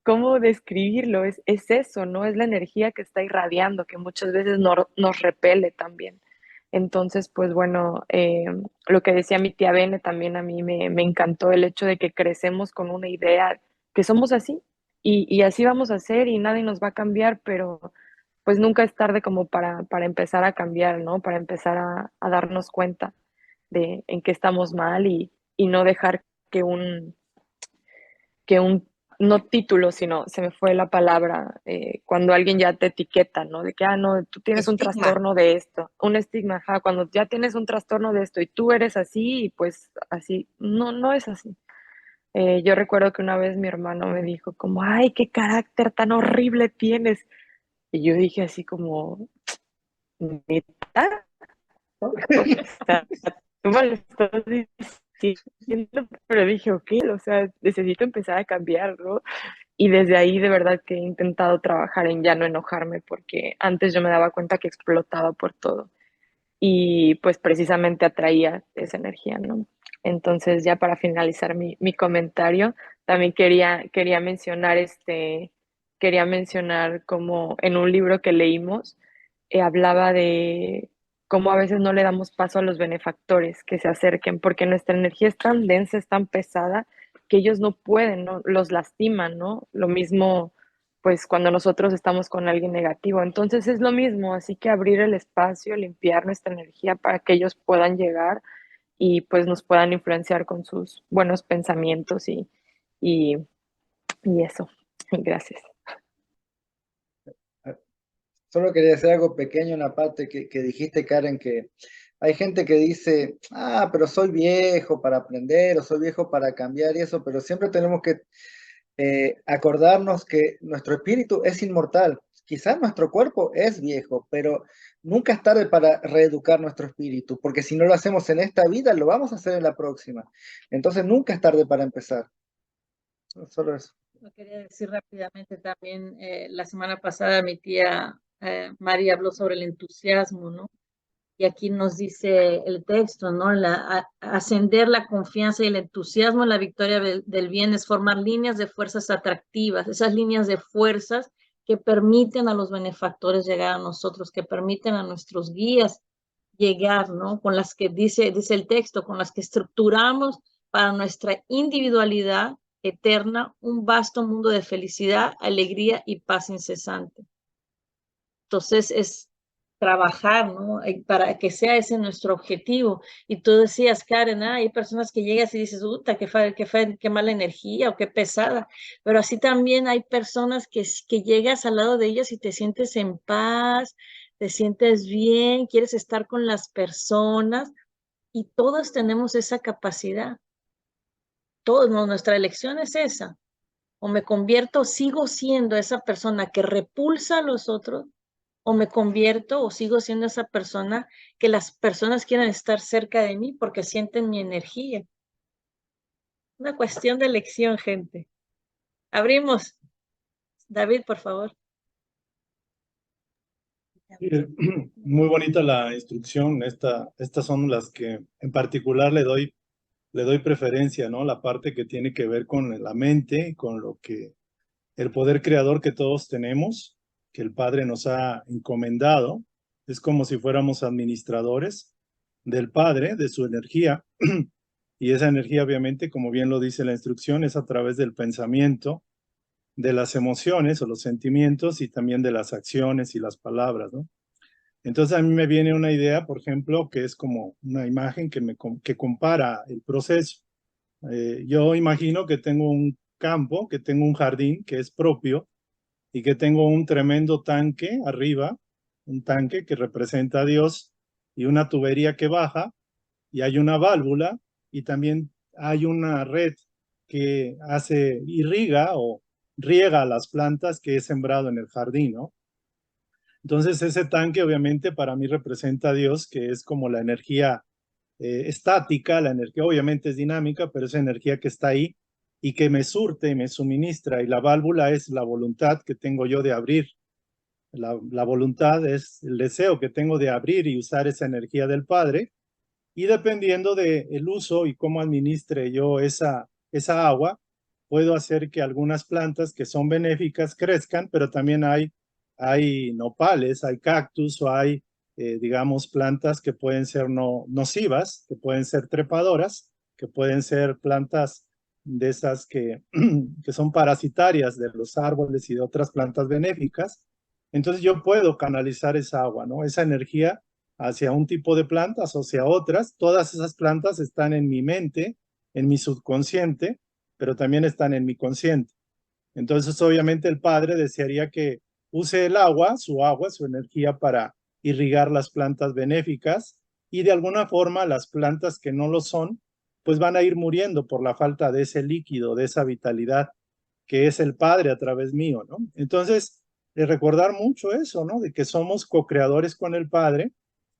cómo describirlo, es eso, ¿no? Es la energía que está irradiando, que muchas veces nos repele también. Entonces, pues bueno, lo que decía mi tía Bene también a mí me encantó el hecho de que crecemos con una idea que somos así y así vamos a ser y nadie nos va a cambiar, pero pues nunca es tarde como para empezar a cambiar, ¿no? Para empezar a darnos cuenta de en qué estamos mal y no dejar que un, no título, sino se me fue la palabra, cuando alguien ya te etiqueta, ¿no? De que, no, tú tienes un Estigma. trastorno de esto, un estigma, ajá, cuando ya tienes un trastorno de esto y tú eres así, y pues así, no, no es así. Yo recuerdo que una vez mi hermano me dijo como, ay, qué carácter tan horrible tienes. Y yo dije así como, ¿neta? O sea, tú me lo estás diciendo, pero dije, ok, o sea, necesito empezar a cambiar, ¿no? Y desde ahí de verdad que he intentado trabajar en ya no enojarme, porque antes yo me daba cuenta que explotaba por todo y pues precisamente atraía esa energía, ¿no? Entonces ya para finalizar mi comentario, también quería mencionar como en un libro que leímos, hablaba de cómo a veces no le damos paso a los benefactores que se acerquen, porque nuestra energía es tan densa, es tan pesada, que ellos no pueden, ¿no? Los lastiman, ¿no? Lo mismo pues cuando nosotros estamos con alguien negativo. Entonces es lo mismo, así que abrir el espacio, limpiar nuestra energía para que ellos puedan llegar y pues nos puedan influenciar con sus buenos pensamientos y, y eso. Gracias. Solo quería hacer algo pequeño, una parte que dijiste, Karen, que hay gente que dice, pero soy viejo para aprender o soy viejo para cambiar y eso, pero siempre tenemos que acordarnos que nuestro espíritu es inmortal. Quizás nuestro cuerpo es viejo, pero nunca es tarde para reeducar nuestro espíritu, porque si no lo hacemos en esta vida, lo vamos a hacer en la próxima. Entonces nunca es tarde para empezar. Solo eso. Lo quería decir rápidamente también, la semana pasada mi tía María habló sobre el entusiasmo, ¿no? Y aquí nos dice el texto, ¿no? Ascender la confianza y el entusiasmo en la victoria del bien es formar líneas de fuerzas atractivas, esas líneas de fuerzas que permiten a los benefactores llegar a nosotros, que permiten a nuestros guías llegar, ¿no? Con las que dice el texto, con las que estructuramos para nuestra individualidad eterna un vasto mundo de felicidad, alegría y paz incesante. Entonces es trabajar, ¿no? Para que sea ese nuestro objetivo. Y tú decías, Karen, hay personas que llegas y dices, puta, qué mala energía o qué pesada. Pero así también hay personas que llegas al lado de ellas y te sientes en paz, te sientes bien, quieres estar con las personas y todos tenemos esa capacidad. Todos, ¿no? Nuestra elección es esa. O me convierto, sigo siendo esa persona que repulsa a los otros, o me convierto o sigo siendo esa persona que las personas quieran estar cerca de mí porque sienten mi energía. Una cuestión de elección, gente. Abrimos. David, por favor. Muy bonita la instrucción. Estas son las que en particular le doy preferencia, ¿no? La parte que tiene que ver con la mente, con lo que el poder creador que todos tenemos, que el Padre nos ha encomendado. Es como si fuéramos administradores del Padre, de su energía. Y esa energía, obviamente, como bien lo dice la instrucción, es a través del pensamiento, de las emociones o los sentimientos y también de las acciones y las palabras, ¿no? Entonces a mí me viene una idea, por ejemplo, que es como una imagen que compara el proceso. Yo imagino que tengo un campo, que tengo un jardín que es propio y que tengo un tremendo tanque arriba, un tanque que representa a Dios y una tubería que baja y hay una válvula y también hay una red que irriga o riega las plantas que he sembrado en el jardín, ¿no? Entonces ese tanque obviamente para mí representa a Dios, que es como la energía estática, la energía obviamente es dinámica, pero es energía que está ahí y que me surte y me suministra. Y la válvula es la voluntad que tengo yo de abrir. La voluntad es el deseo que tengo de abrir y usar esa energía del Padre. Y dependiendo del uso y cómo administre yo esa agua, puedo hacer que algunas plantas que son benéficas crezcan, pero también hay nopales, hay cactus o hay, digamos, plantas que pueden ser nocivas, que pueden ser trepadoras, que pueden ser plantas de esas que son parasitarias de los árboles y de otras plantas benéficas. Entonces yo puedo canalizar esa agua, ¿no? Esa energía hacia un tipo de plantas o hacia otras. Todas esas plantas están en mi mente, en mi subconsciente, pero también están en mi consciente. Entonces, obviamente, el Padre desearía que use el agua, su energía para irrigar las plantas benéficas y de alguna forma las plantas que no lo son, pues van a ir muriendo por la falta de ese líquido, de esa vitalidad que es el Padre a través mío, ¿no? Entonces, recordar mucho eso, ¿no? De que somos co-creadores con el Padre.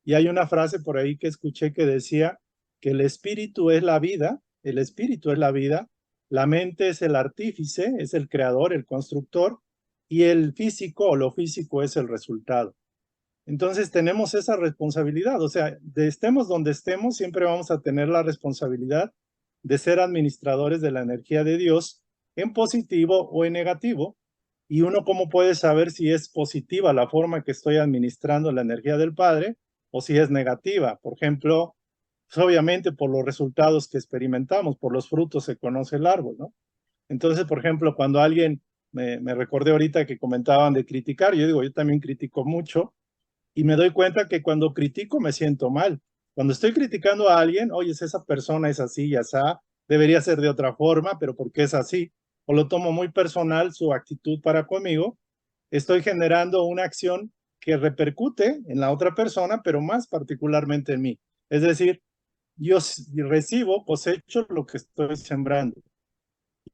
Y hay una frase por ahí que escuché que decía que el espíritu es la vida, el espíritu es la vida, la mente es el artífice, es el creador, el constructor, y el físico o lo físico es el resultado. Entonces tenemos esa responsabilidad, o sea, estemos donde estemos, siempre vamos a tener la responsabilidad de ser administradores de la energía de Dios en positivo o en negativo. Y uno, ¿cómo puede saber si es positiva la forma que estoy administrando la energía del Padre o si es negativa? Por ejemplo, pues obviamente por los resultados que experimentamos, por los frutos se conoce el árbol, ¿no? Entonces, por ejemplo, cuando alguien, me recordé ahorita que comentaban de criticar, yo digo, yo también critico mucho y me doy cuenta que cuando critico me siento mal. Cuando estoy criticando a alguien, oye, esa persona es así, ya está, debería ser de otra forma, pero ¿por qué es así? O lo tomo muy personal su actitud para conmigo, estoy generando una acción que repercute en la otra persona, pero más particularmente en mí. Es decir, yo recibo, cosecho lo que estoy sembrando.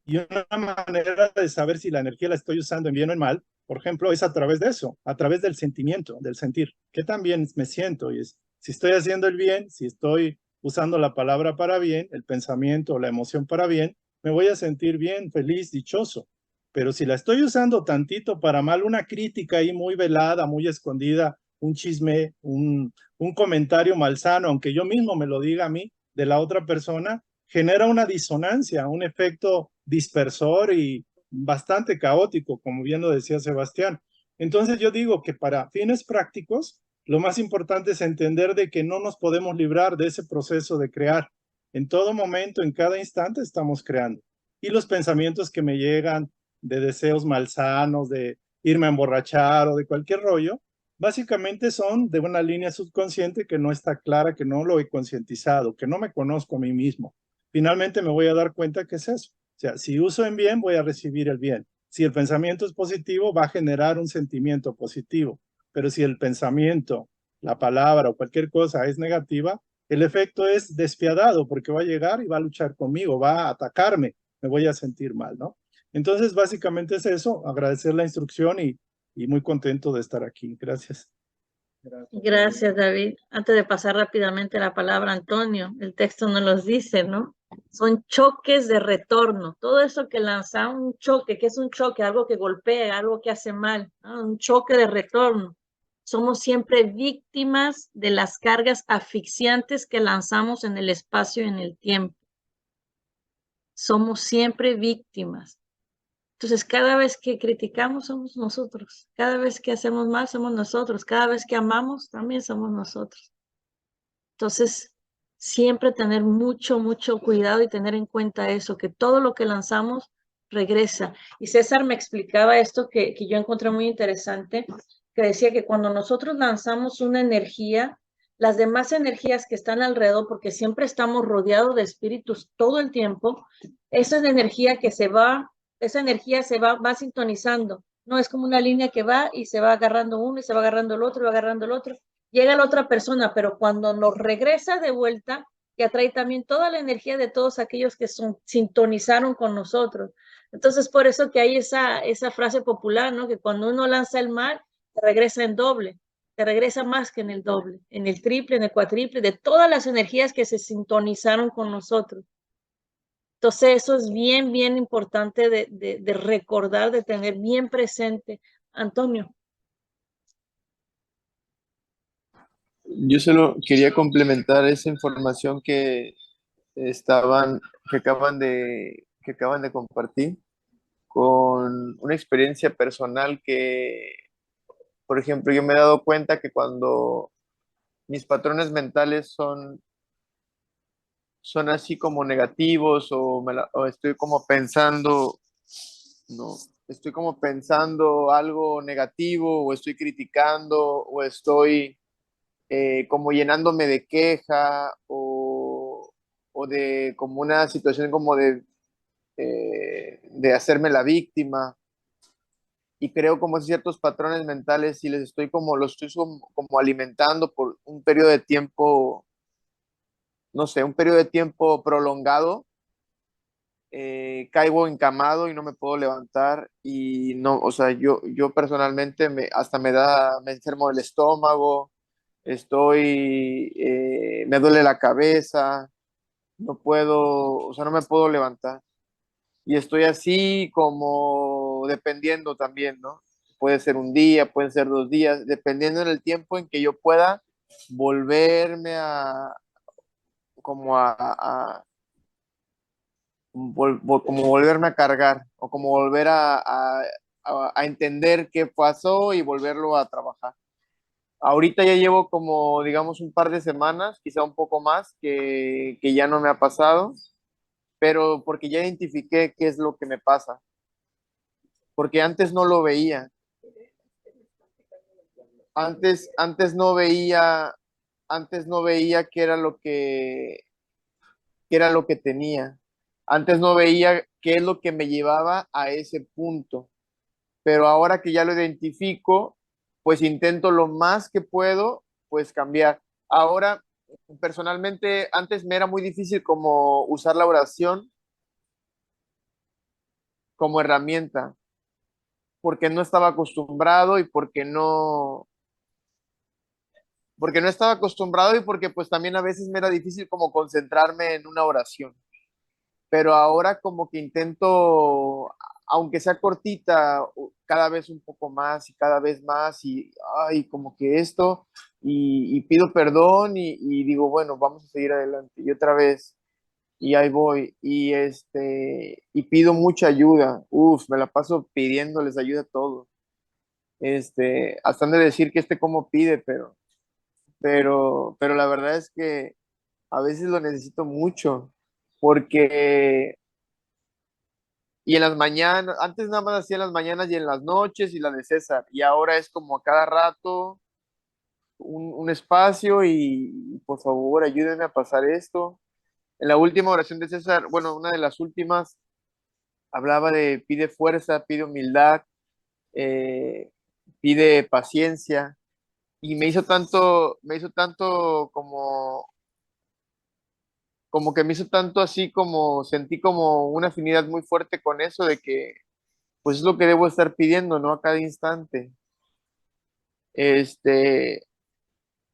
Y una manera de saber si la energía la estoy usando en bien o en mal, por ejemplo, es a través de eso, a través del sentimiento, del sentir. ¿Qué tan bien me siento? Y es, si estoy haciendo el bien, si estoy usando la palabra para bien, el pensamiento o la emoción para bien, me voy a sentir bien, feliz, dichoso. Pero si la estoy usando tantito para mal, una crítica ahí muy velada, muy escondida, un chisme, un comentario malsano, aunque yo mismo me lo diga a mí, de la otra persona, genera una disonancia, un efecto dispersor y bastante caótico, como bien lo decía Sebastián. Entonces yo digo que para fines prácticos, lo más importante es entender de que no nos podemos librar de ese proceso de crear. En todo momento, en cada instante estamos creando. Y los pensamientos que me llegan de deseos malsanos, de irme a emborrachar o de cualquier rollo, básicamente son de una línea subconsciente que no está clara, que no lo he concientizado, que no me conozco a mí mismo. Finalmente me voy a dar cuenta que es eso. O sea, si uso en bien, voy a recibir el bien. Si el pensamiento es positivo, va a generar un sentimiento positivo. Pero si el pensamiento, la palabra o cualquier cosa es negativa, el efecto es despiadado porque va a llegar y va a luchar conmigo, va a atacarme, me voy a sentir mal, ¿no? Entonces, básicamente es eso, agradecer la instrucción y muy contento de estar aquí. Gracias. Gracias, David. Antes de pasar rápidamente la palabra a Antonio, el texto nos los dice, ¿no? Son choques de retorno. Todo eso que lanza un choque, que es un choque, algo que golpea, algo que hace mal, ¿no? Un choque de retorno. Somos siempre víctimas de las cargas asfixiantes que lanzamos en el espacio y en el tiempo. Somos siempre víctimas. Entonces, cada vez que criticamos somos nosotros, cada vez que hacemos mal somos nosotros, cada vez que amamos también somos nosotros. Entonces, siempre tener mucho, mucho cuidado y tener en cuenta eso, que todo lo que lanzamos regresa. Y César me explicaba esto que yo encontré muy interesante, que decía que cuando nosotros lanzamos una energía, las demás energías que están alrededor, porque siempre estamos rodeados de espíritus todo el tiempo, esa es la energía que se va, esa energía se va sintonizando. No es como una línea que va y se va agarrando uno y se va agarrando el otro y va agarrando el otro. Llega la otra persona, pero cuando nos regresa de vuelta, que atrae también toda la energía de todos aquellos que sintonizaron con nosotros. Entonces, por eso que hay esa frase popular, ¿no? Que cuando uno lanza el mal, te regresa en doble, te regresa más que en el doble, en el triple, en el cuatriple, de todas las energías que se sintonizaron con nosotros. Entonces, eso es bien, bien importante de recordar, de tener bien presente. Antonio. Yo solo quería complementar esa información que que acaban de compartir con una experiencia personal que, por ejemplo, yo me he dado cuenta que cuando mis patrones mentales son así como negativos o estoy como pensando, no, estoy como pensando algo negativo o estoy criticando o estoy como llenándome de queja o de como una situación como de hacerme la víctima y creo como ciertos patrones mentales y los estoy como alimentando por un periodo de tiempo, no sé, un periodo de tiempo prolongado, caigo encamado y no me puedo levantar y no, o sea, yo personalmente hasta me enfermo del estómago, me duele la cabeza, no puedo, o sea, no me puedo levantar. Y estoy así como dependiendo también, ¿no? Puede ser un día, pueden ser 2 días, dependiendo en el tiempo en que yo pueda volverme como como volverme a cargar o como volver a entender qué pasó y volverlo a trabajar. Ahorita ya llevo como, digamos, un par de semanas, quizá un poco más, que ya no me ha pasado, pero porque ya identifiqué qué es lo que me pasa, porque antes no lo veía. Antes no veía qué era lo que tenía. Antes no veía qué es lo que me llevaba a ese punto. Pero ahora que ya lo identifico, pues intento lo más que puedo, pues cambiar. Ahora, personalmente, antes me era muy difícil como usar la oración como herramienta, porque no estaba acostumbrado y porque no estaba acostumbrado y porque pues también a veces me era difícil como concentrarme en una oración. Pero ahora como que intento aunque sea cortita, cada vez un poco más y cada vez más y, ay, como que esto, y pido perdón y digo, bueno, vamos a seguir adelante. Y otra vez, y ahí voy, y pido mucha ayuda. Uf, me la paso pidiéndoles ayuda a todos. Hasta han de decir que cómo pide, pero la verdad es que a veces lo necesito mucho, porque, y en las mañanas, antes nada más hacía en las mañanas y en las noches y la de César, y ahora es como a cada rato un espacio y por favor ayúdenme a pasar esto. En la última oración de César, bueno, una de las últimas, hablaba de pide fuerza, pide humildad, eh, pide paciencia, y me hizo tanto como que me hizo tanto así como sentí como una afinidad muy fuerte con eso de que pues es lo que debo estar pidiendo, ¿no? A cada instante. Este,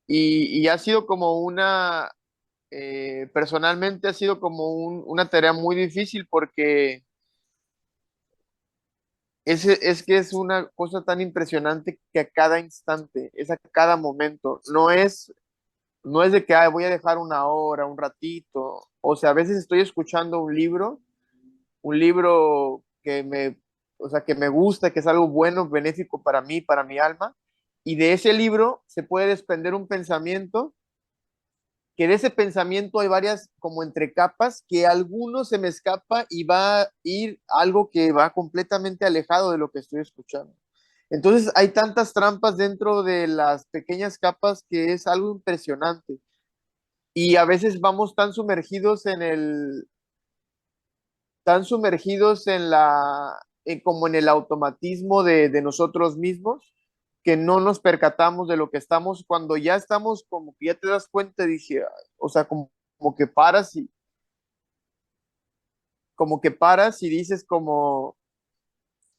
y ha sido como personalmente ha sido como una tarea muy difícil porque es que es una cosa tan impresionante que a cada instante, es a cada momento, no es de que "Ay, voy a dejar una hora, un ratito", o sea, a veces estoy escuchando un libro o sea, que me gusta, que es algo bueno, benéfico para mí, para mi alma, y de ese libro se puede desprender un pensamiento, que de ese pensamiento hay varias como entre capas, que alguno se me escapa y va a ir algo que va completamente alejado de lo que estoy escuchando. Entonces hay tantas trampas dentro de las pequeñas capas que es algo impresionante. Y a veces vamos tan sumergidos como en el automatismo de nosotros mismos, que no nos percatamos de lo que estamos, cuando ya estamos como que ya te das cuenta, dije, o sea, como que paras y dices como,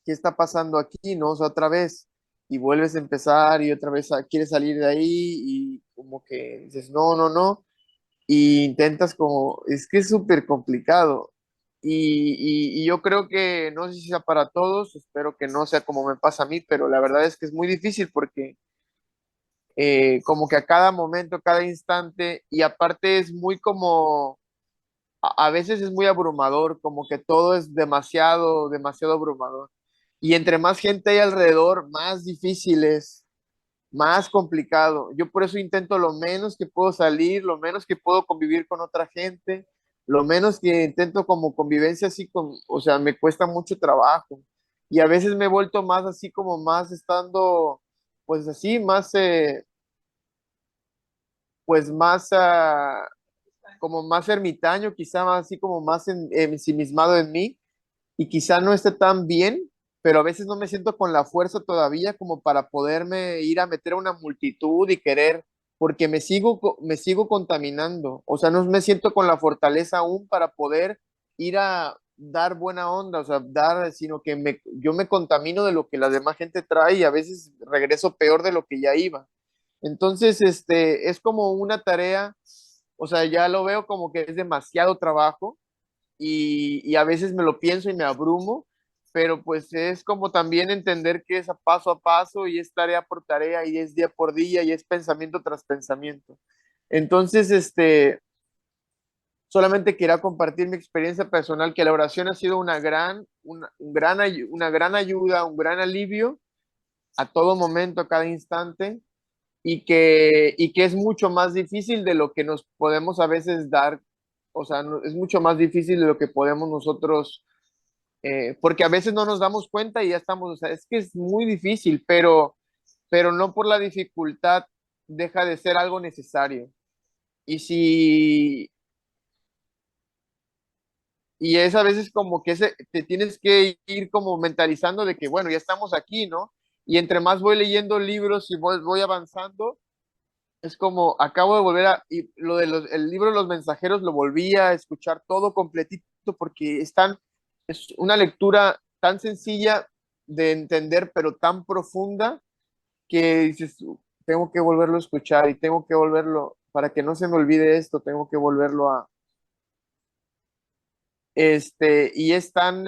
¿qué está pasando aquí? ¿No? O sea, otra vez, y vuelves a empezar y otra vez quieres salir de ahí y como que dices, no, no, no, y intentas como, es que es súper complicado. Y yo creo que no sé si sea para todos, espero que no sea como me pasa a mí, pero la verdad es que es muy difícil porque como que a cada momento, cada instante, y aparte es muy como, a veces es muy abrumador, como que todo es demasiado, demasiado abrumador. Y entre más gente hay alrededor, más difícil es, más complicado. Yo por eso intento lo menos que puedo salir, lo menos que puedo convivir con otra gente, lo menos que intento como convivencia así o sea, me cuesta mucho trabajo. Y a veces me he vuelto más así como más estando, pues así, más, pues más, como más ermitaño, quizá más así como más ensimismado en mí y quizá no esté tan bien, pero a veces no me siento con la fuerza todavía como para poderme ir a meter a una multitud y querer, porque me sigo contaminando, o sea, no me siento con la fortaleza aún para poder ir a dar buena onda, o sea, sino que yo me contamino de lo que la demás gente trae y a veces regreso peor de lo que ya iba. Entonces, es como una tarea, o sea, ya lo veo como que es demasiado trabajo y a veces me lo pienso y me abrumo, pero pues es como también entender que es a paso y es tarea por tarea y es día por día y es pensamiento tras pensamiento. Entonces, solamente quería compartir mi experiencia personal, que la oración ha sido una gran ayuda, un gran alivio a todo momento, a cada instante, y que es mucho más difícil de lo que nos podemos a veces dar, o sea, es mucho más difícil de lo que podemos nosotros, porque a veces no nos damos cuenta y ya estamos, o sea, es que es muy difícil, pero no por la dificultad deja de ser algo necesario. Y si, y es a veces como que te tienes que ir como mentalizando de que, bueno, ya estamos aquí, ¿no? Y entre más voy leyendo libros y voy avanzando, es como, acabo de y lo el libro de los mensajeros lo volví a escuchar todo completito porque es una lectura tan sencilla de entender, pero tan profunda que dices, tengo que volverlo a escuchar y tengo que volverlo, para que no se me olvide esto, tengo que volverlo y es tan,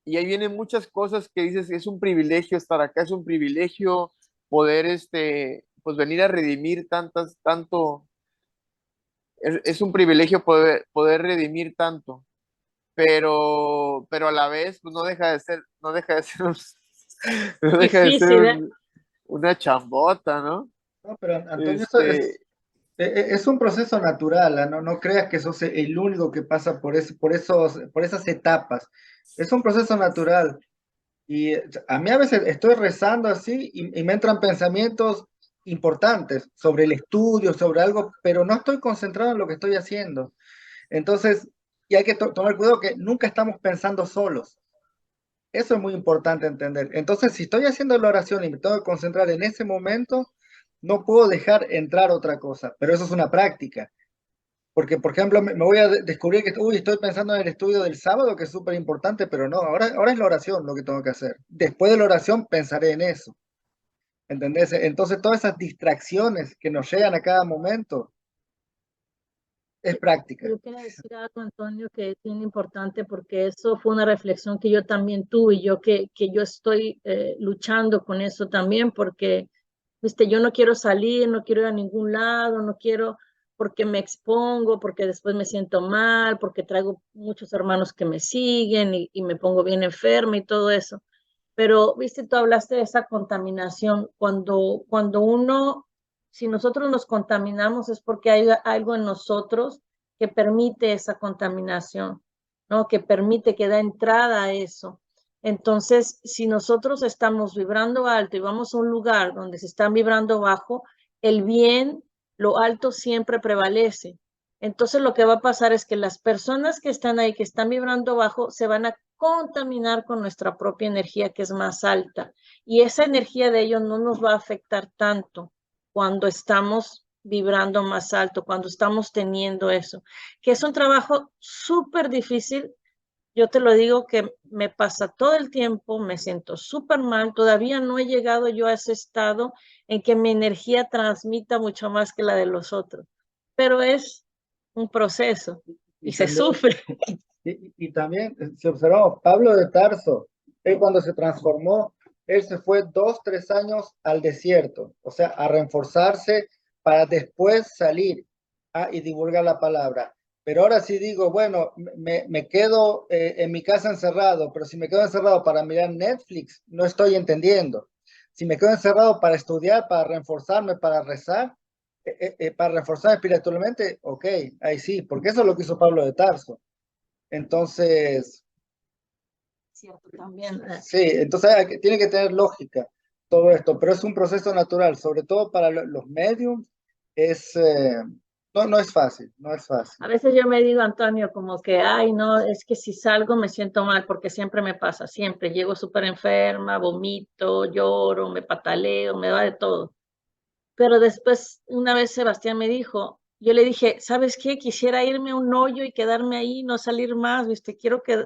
y ahí vienen muchas cosas que dices, es un privilegio estar acá, es un privilegio poder, pues venir a redimir tanto, es un privilegio poder redimir tanto, pero a la vez, pues no deja de ser no deja de ser Difícil, ¿eh? una chambota, ¿no? No, pero Antonio, eso Este, es un proceso natural, ¿ah? No, no creas que sos el único que pasa por esas etapas. Es un proceso natural. Y a mí a veces estoy rezando así y me entran pensamientos importantes sobre el estudio, sobre algo, pero no estoy concentrado en lo que estoy haciendo. Entonces, y hay que tomar cuidado que nunca estamos pensando solos. Eso es muy importante entender. Entonces, si estoy haciendo la oración y me tengo que concentrar en ese momento, no puedo dejar entrar otra cosa, pero eso es una práctica. Porque, por ejemplo, me voy a descubrir que uy, estoy pensando en el estudio del sábado, que es súper importante, pero no, ahora es la oración lo que tengo que hacer. Después de la oración pensaré en eso. ¿Entendés? Entonces, todas esas distracciones que nos llegan a cada momento es práctica. Yo quiero decir algo, Antonio, que es bien importante porque eso fue una reflexión que yo también tuve y que yo estoy luchando con eso también porque, viste, yo no quiero salir, no quiero ir a ningún lado, no quiero porque me expongo, porque después me siento mal, porque traigo muchos hermanos que me siguen y me pongo bien enferma y todo eso. Pero, viste, tú hablaste de esa contaminación. Cuando uno, si nosotros nos contaminamos es porque hay algo en nosotros que permite esa contaminación, ¿no? Que permite, que da entrada a eso. Entonces, si nosotros estamos vibrando alto y vamos a un lugar donde se están vibrando bajo, el bien, lo alto siempre prevalece. Entonces, lo que va a pasar es que las personas que están ahí, que están vibrando bajo, se van a contaminar con nuestra propia energía que es más alta. Y esa energía de ellos no nos va a afectar tanto cuando estamos vibrando más alto, cuando estamos teniendo eso, que es un trabajo súper difícil. Yo te lo digo que me pasa todo el tiempo, me siento súper mal, todavía no he llegado yo a ese estado en que mi energía transmita mucho más que la de los otros, pero es un proceso y Y se también, sufre. y también, si observamos, Pablo de Tarso, él cuando se transformó, él se fue 2, 3 años al desierto, o sea, a reforzarse para después salir y divulgar la palabra. Pero ahora sí digo, bueno, me quedo en mi casa encerrado, pero si me quedo encerrado para mirar Netflix, no estoy entendiendo. Si me quedo encerrado para estudiar, para reforzarme, para rezar, para reforzar espiritualmente, ok, ahí sí, porque eso es lo que hizo Pablo de Tarso. Entonces, Cierto, también. sí, entonces tiene que tener lógica todo esto, pero es un proceso natural, sobre todo para los mediums, no es fácil, no es fácil. A veces yo me digo, Antonio, como que, ay, no, es que si salgo me siento mal, porque siempre me pasa, siempre llego súper enferma, vomito, lloro, me pataleo, me da de todo. Pero después, una vez Sebastián me dijo, yo le dije, ¿sabes qué? Quisiera irme a un hoyo y quedarme ahí, no salir más, ¿viste?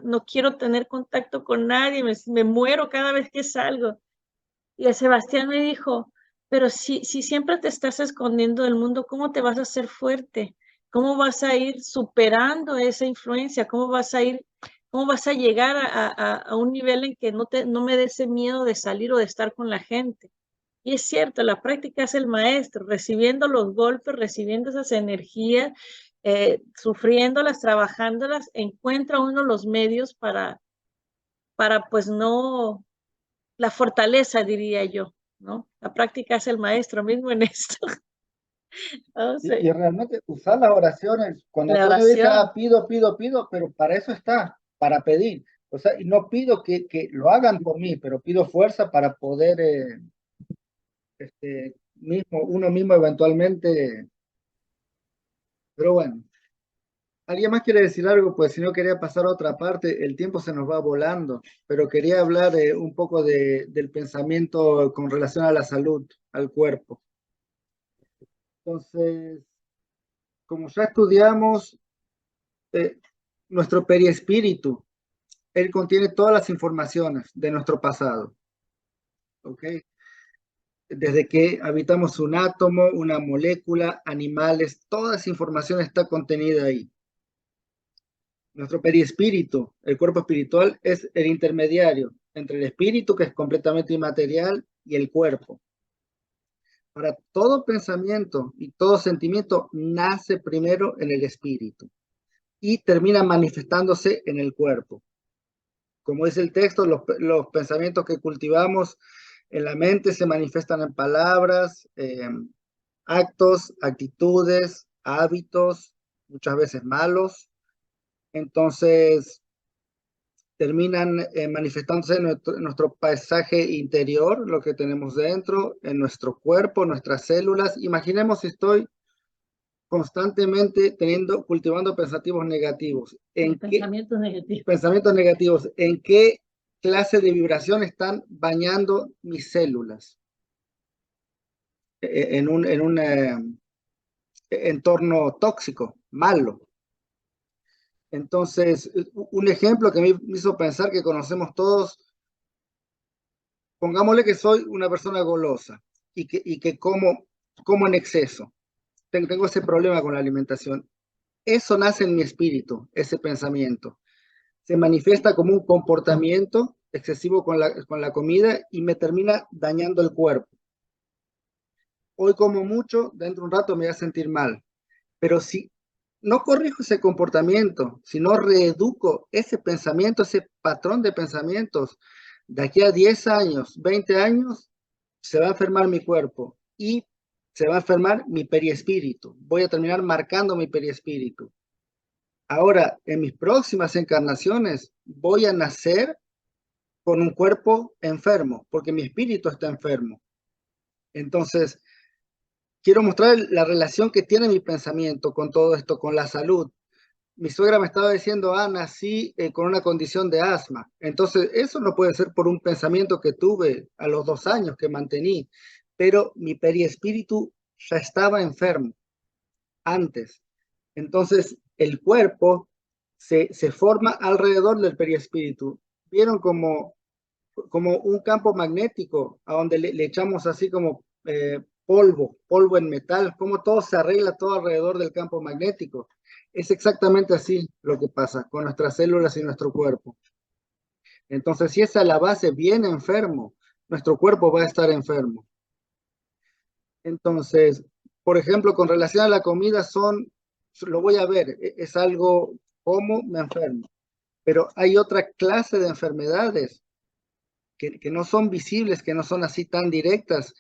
No quiero tener contacto con nadie, me muero cada vez que salgo. Y el Sebastián me dijo, pero si siempre te estás escondiendo del mundo, ¿cómo te vas a hacer fuerte? ¿Cómo vas a ir superando esa influencia? ¿Cómo vas a llegar a un nivel en que no me dé ese miedo de salir o de estar con la gente? Y es cierto, la práctica es el maestro, recibiendo los golpes, recibiendo esas energías, sufriéndolas, trabajándolas, encuentra uno los medios para pues no, la fortaleza, diría yo, ¿no? La práctica es el maestro mismo en esto. No sé, Y realmente usar las oraciones, cuando la Antonio dice, oración, pido, pero para eso está, para pedir. O sea, y no pido que lo hagan por mí, pero pido fuerza para poder uno mismo eventualmente. Pero bueno, ¿alguien más quiere decir algo? Pues si no quería pasar a otra parte, el tiempo se nos va volando, pero quería hablar un poco del pensamiento con relación a la salud, al cuerpo. Entonces, como ya estudiamos, nuestro periespíritu, él contiene todas las informaciones de nuestro pasado, ¿ok? Desde que habitamos un átomo, una molécula, animales, toda esa información está contenida ahí. Nuestro perispíritu, el cuerpo espiritual, es el intermediario entre el espíritu, que es completamente inmaterial, y el cuerpo. Para todo pensamiento y todo sentimiento nace primero en el espíritu y termina manifestándose en el cuerpo. Como dice el texto, los pensamientos que cultivamos en la mente se manifiestan en palabras, actos, actitudes, hábitos, muchas veces malos. Entonces, terminan manifestándose en nuestro paisaje interior, lo que tenemos dentro, en nuestro cuerpo, nuestras células. Imaginemos si estoy constantemente cultivando pensativos negativos. Pensamientos negativos. Pensamientos negativos. ¿En qué clase de vibración están bañando mis células? En un entorno tóxico, malo. Entonces, un ejemplo que me hizo pensar que conocemos todos, pongámosle que soy una persona golosa y que como en exceso. Tengo ese problema con la alimentación. Eso nace en mi espíritu, ese pensamiento. Se manifiesta como un comportamiento excesivo con la comida y me termina dañando el cuerpo. Hoy como mucho, dentro de un rato me voy a sentir mal. Pero si no corrijo ese comportamiento, si no reeduco ese pensamiento, ese patrón de pensamientos, de aquí a 10 años, 20 años, se va a enfermar mi cuerpo y se va a enfermar mi periespíritu. Voy a terminar marcando mi periespíritu. Ahora, en mis próximas encarnaciones, voy a nacer con un cuerpo enfermo, porque mi espíritu está enfermo. Entonces, quiero mostrar la relación que tiene mi pensamiento con todo esto, con la salud. Mi suegra me estaba diciendo, nací con una condición de asma. Entonces, eso no puede ser por un pensamiento que tuve a los 2 años que mantení, pero mi periespíritu ya estaba enfermo antes. Entonces, el cuerpo se forma alrededor del periespíritu. ¿Vieron como un campo magnético a donde le echamos así como polvo en metal? Cómo todo se arregla todo alrededor del campo magnético. Es exactamente así lo que pasa con nuestras células y nuestro cuerpo. Entonces, si esa es la base, bien enfermo, nuestro cuerpo va a estar enfermo. Entonces, por ejemplo, con relación a la comida, lo voy a ver, es algo como me enfermo. Pero hay otra clase de enfermedades que no son visibles, que no son así tan directas,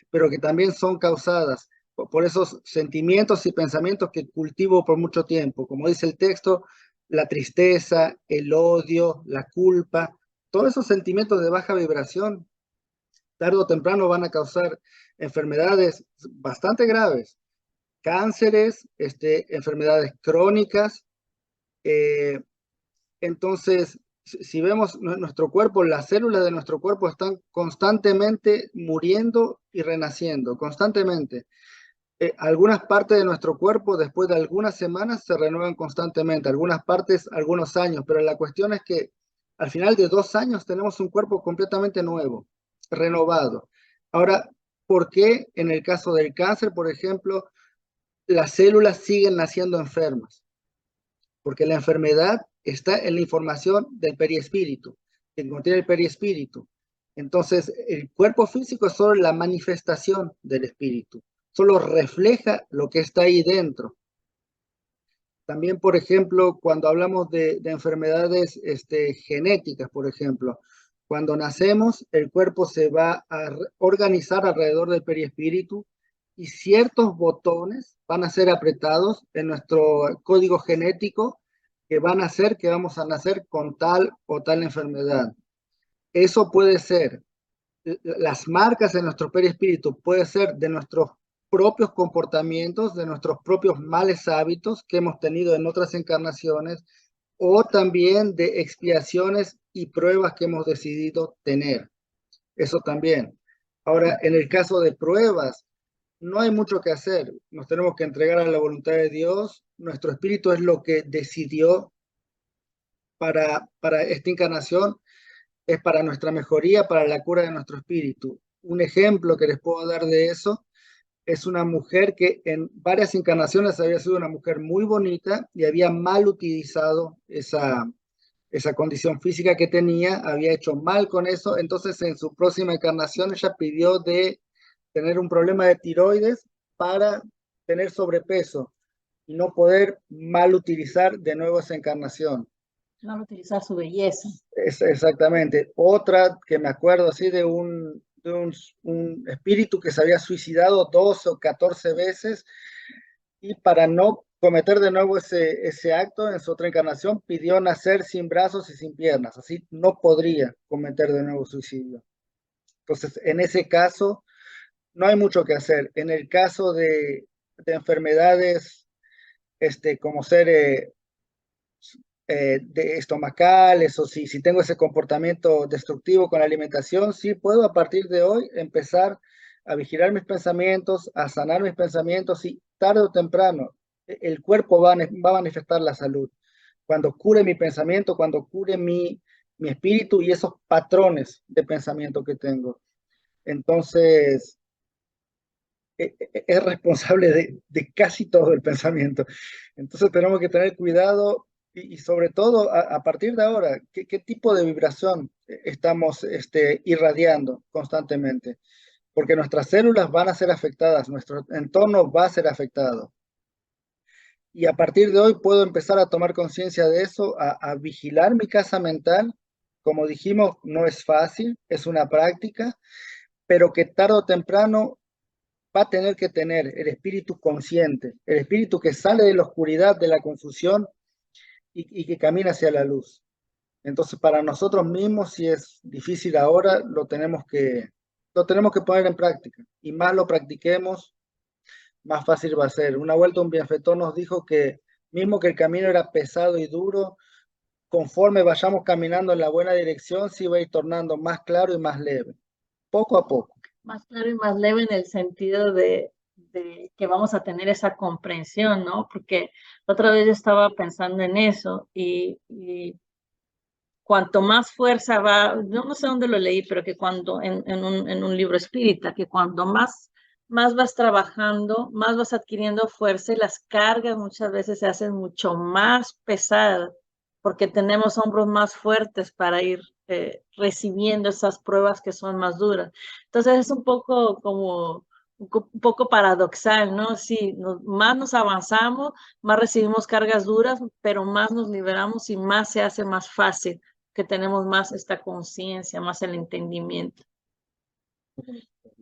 pero que también son causadas por esos sentimientos y pensamientos que cultivo por mucho tiempo. Como dice el texto, la tristeza, el odio, la culpa, todos esos sentimientos de baja vibración, tarde o temprano van a causar enfermedades bastante graves, cánceres, enfermedades crónicas. Entonces, si vemos nuestro cuerpo, las células de nuestro cuerpo están constantemente muriendo y renaciendo, constantemente. Algunas partes de nuestro cuerpo después de algunas semanas se renuevan constantemente, algunas partes algunos años, pero la cuestión es que al final de 2 años tenemos un cuerpo completamente nuevo, renovado. Ahora, ¿por qué en el caso del cáncer, por ejemplo, las células siguen naciendo enfermas? Porque la enfermedad está en la información del periespíritu, que contiene el periespíritu. Entonces, el cuerpo físico es solo la manifestación del espíritu, solo refleja lo que está ahí dentro. También, por ejemplo, cuando hablamos de enfermedades genéticas, por ejemplo, cuando nacemos, el cuerpo se va a organizar alrededor del periespíritu y ciertos botones van a ser apretados en nuestro código genético que van a hacer que vamos a nacer con tal o tal enfermedad. Eso puede ser, las marcas en nuestro perispíritu, puede ser de nuestros propios comportamientos, de nuestros propios males hábitos que hemos tenido en otras encarnaciones, o también de expiaciones y pruebas que hemos decidido tener. Eso también. Ahora, en el caso de pruebas, no hay mucho que hacer. Nos tenemos que entregar a la voluntad de Dios. Nuestro espíritu es lo que decidió para esta encarnación, es para nuestra mejoría, para la cura de nuestro espíritu. Un ejemplo que les puedo dar de eso es una mujer que en varias encarnaciones había sido una mujer muy bonita y había mal utilizado esa condición física que tenía, había hecho mal con eso, entonces en su próxima encarnación ella pidió de tener un problema de tiroides para tener sobrepeso y no poder mal utilizar de nuevo esa encarnación. No utilizar su belleza. Exactamente. Otra que me acuerdo así de un espíritu que se había suicidado 12 o 14 veces y para no cometer de nuevo ese acto en su otra encarnación pidió nacer sin brazos y sin piernas, así no podría cometer de nuevo suicidio. Entonces, en ese caso, no hay mucho que hacer. En el caso de enfermedades como ser de estomacales o si tengo ese comportamiento destructivo con la alimentación, sí puedo a partir de hoy empezar a vigilar mis pensamientos, a sanar mis pensamientos y tarde o temprano el cuerpo va a manifestar la salud. Cuando cure mi pensamiento, cuando cure mi espíritu y esos patrones de pensamiento que tengo. Entonces, es responsable de casi todo el pensamiento. Entonces tenemos que tener cuidado y sobre todo a partir de ahora, ¿qué tipo de vibración estamos irradiando constantemente? Porque nuestras células van a ser afectadas, nuestro entorno va a ser afectado. Y a partir de hoy puedo empezar a tomar conciencia de eso, a vigilar mi casa mental. Como dijimos, no es fácil, es una práctica, pero que tarde o temprano va a tener que tener el espíritu consciente, el espíritu que sale de la oscuridad, de la confusión y que camina hacia la luz. Entonces, para nosotros mismos, si es difícil ahora, lo tenemos que poner en práctica. Y más lo practiquemos, más fácil va a ser. Una vuelta un bienfeitor nos dijo que mismo que el camino era pesado y duro, conforme vayamos caminando en la buena dirección, se va a ir tornando más claro y más leve, poco a poco. Más claro y más leve en el sentido de que vamos a tener esa comprensión, ¿no? Porque otra vez yo estaba pensando en eso y cuanto más fuerza va, yo no sé dónde lo leí, pero que cuando en un libro espírita, que cuando más vas trabajando, más vas adquiriendo fuerza y las cargas muchas veces se hacen mucho más pesadas porque tenemos hombros más fuertes para ir recibiendo esas pruebas que son más duras. Entonces es un poco como un poco paradoxal, ¿no? Sí, más nos avanzamos, más recibimos cargas duras, pero más nos liberamos y más se hace más fácil, que tenemos más esta conciencia, más el entendimiento,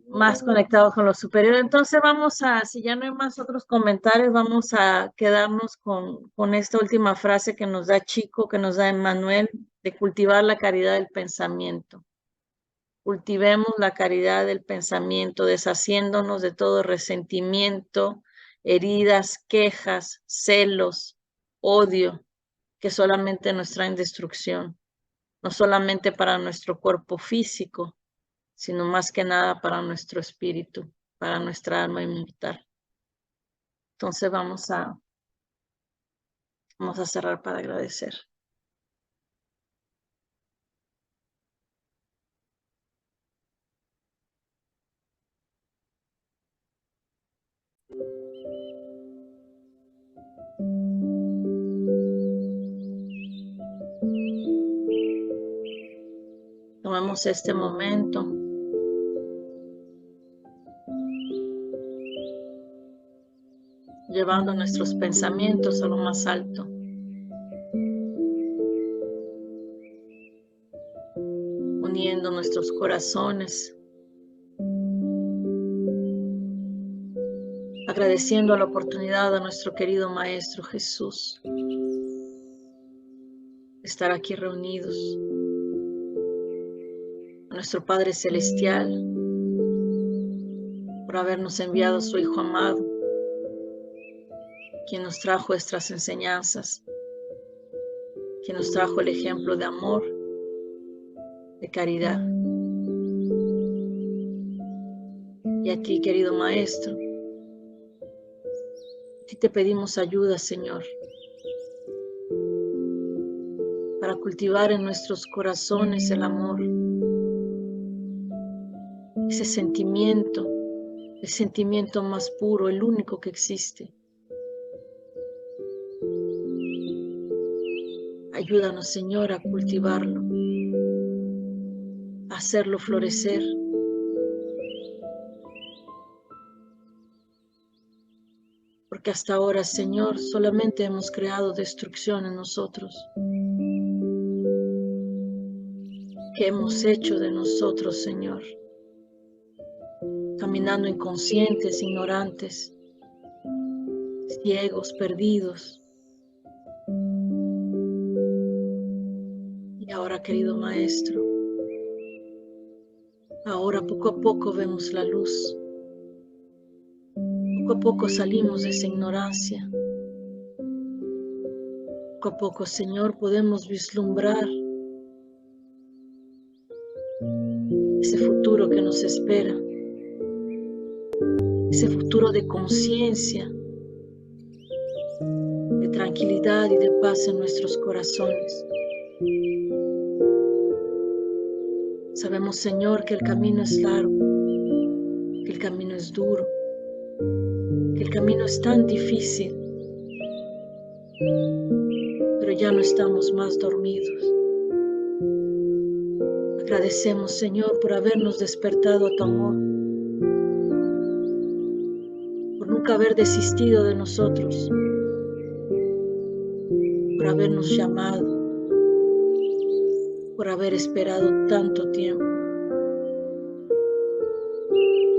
más conectados con lo superior. Entonces vamos si ya no hay más otros comentarios, vamos a quedarnos con esta última frase que nos da Chico, que nos da Emmanuel, de cultivar la caridad del pensamiento. Cultivemos la caridad del pensamiento, deshaciéndonos de todo resentimiento, heridas, quejas, celos, odio, que solamente nos traen destrucción, no solamente para nuestro cuerpo físico, sino más que nada para nuestro espíritu, para nuestra alma inmortal. Entonces vamos a cerrar para agradecer. Tomemos este momento llevando nuestros pensamientos a lo más alto. Uniendo nuestros corazones. Agradeciendo la oportunidad a nuestro querido Maestro Jesús de estar aquí reunidos. A nuestro Padre Celestial por habernos enviado a su Hijo amado, quien nos trajo estas enseñanzas, quien nos trajo el ejemplo de amor, de caridad. Y a ti, querido Maestro, a ti te pedimos ayuda, Señor, para cultivar en nuestros corazones el amor, ese sentimiento el sentimiento más puro, el único que existe. Ayúdanos, Señor, a cultivarlo, a hacerlo florecer. Porque hasta ahora, Señor, solamente hemos creado destrucción en nosotros. ¿Qué hemos hecho de nosotros, Señor? Caminando inconscientes, ignorantes, ciegos, perdidos. Y ahora, querido Maestro, ahora poco a poco vemos la luz. Poco a poco salimos de esa ignorancia. Poco a poco, Señor, podemos vislumbrar ese futuro que nos espera. Ese futuro de conciencia, de tranquilidad y de paz en nuestros corazones. Sabemos, Señor, que el camino es largo, que el camino es duro, que el camino es tan difícil, pero ya no estamos más dormidos. Agradecemos, Señor, por habernos despertado a tu amor, por nunca haber desistido de nosotros, por habernos llamado, por haber esperado tanto tiempo.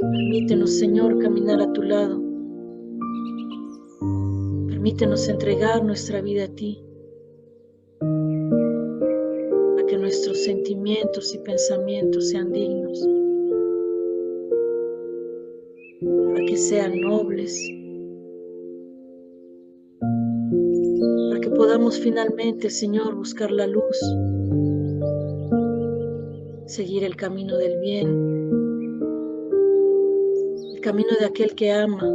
Permítenos, Señor, caminar a tu lado. Permítenos entregar nuestra vida a ti, para que nuestros sentimientos y pensamientos sean dignos, para que sean nobles, para que podamos finalmente, Señor, buscar la luz, seguir el camino del bien, el camino de aquel que ama,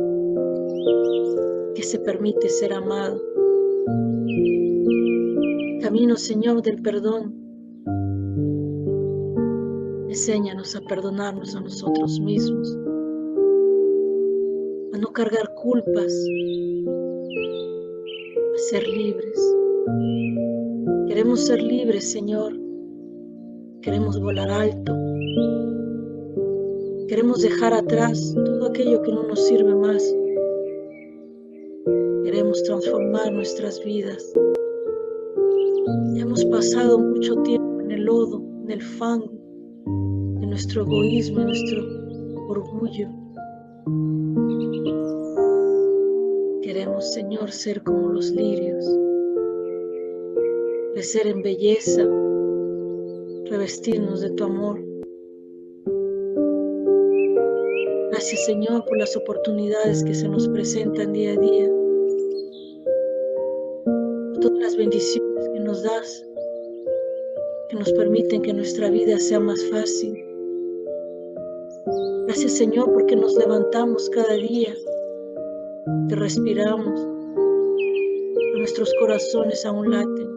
que se permite ser amado. Camino, Señor, del perdón. Enséñanos a perdonarnos a nosotros mismos, a no cargar culpas, a ser libres. Queremos ser libres, Señor. Queremos volar alto. Queremos dejar atrás todo aquello que no nos sirve más. Queremos transformar nuestras vidas. Hemos pasado mucho tiempo en el lodo, en el fango, en nuestro egoísmo, en nuestro orgullo. Queremos, Señor, ser como los lirios, crecer en belleza, revestirnos de tu amor. Gracias, Señor, por las oportunidades que se nos presentan día a día, por todas las bendiciones que nos das, que nos permiten que nuestra vida sea más fácil. Gracias, Señor, porque nos levantamos cada día, que respiramos, que nuestros corazones aún laten.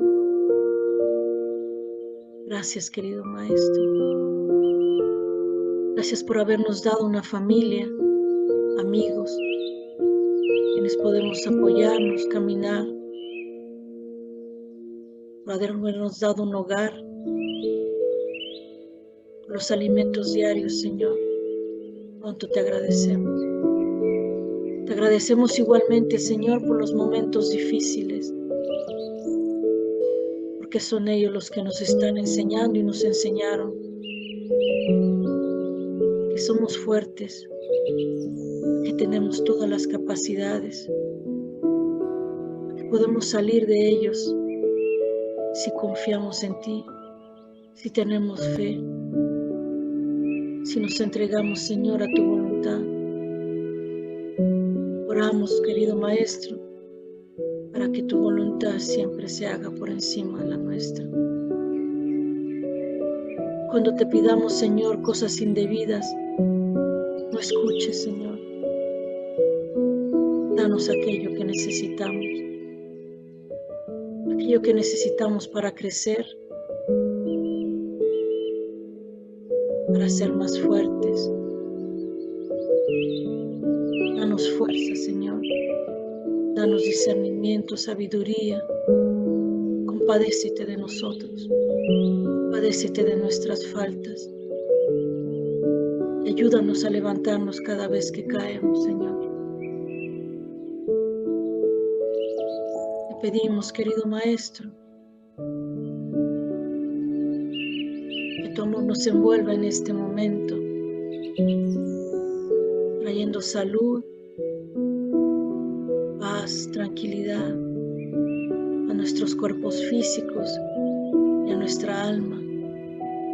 Gracias, querido Maestro. Gracias por habernos dado una familia, amigos, quienes podemos apoyarnos, caminar, por habernos dado un hogar, por los alimentos diarios, Señor. Cuánto te agradecemos. Te agradecemos igualmente, Señor, por los momentos difíciles, porque son ellos los que nos están enseñando y nos enseñaron que somos fuertes, que tenemos todas las capacidades, que podemos salir de ellos si confiamos en ti, si tenemos fe, si nos entregamos, Señor, a tu voluntad. Oramos, querido Maestro, para que tu voluntad siempre se haga por encima de la nuestra. Cuando te pidamos, Señor, cosas indebidas, no escuches, Señor. Danos aquello que necesitamos. Aquello que necesitamos para crecer, para ser más fuertes, Danos fuerza, Señor. Danos discernimiento, sabiduría. Compadécete de nosotros. Compadécete de nuestras faltas. Y ayúdanos a levantarnos cada vez que caemos, Señor. Te pedimos, querido Maestro, que tu amor nos envuelva en este momento, trayendo salud, paz, tranquilidad a nuestros cuerpos físicos y a nuestra alma.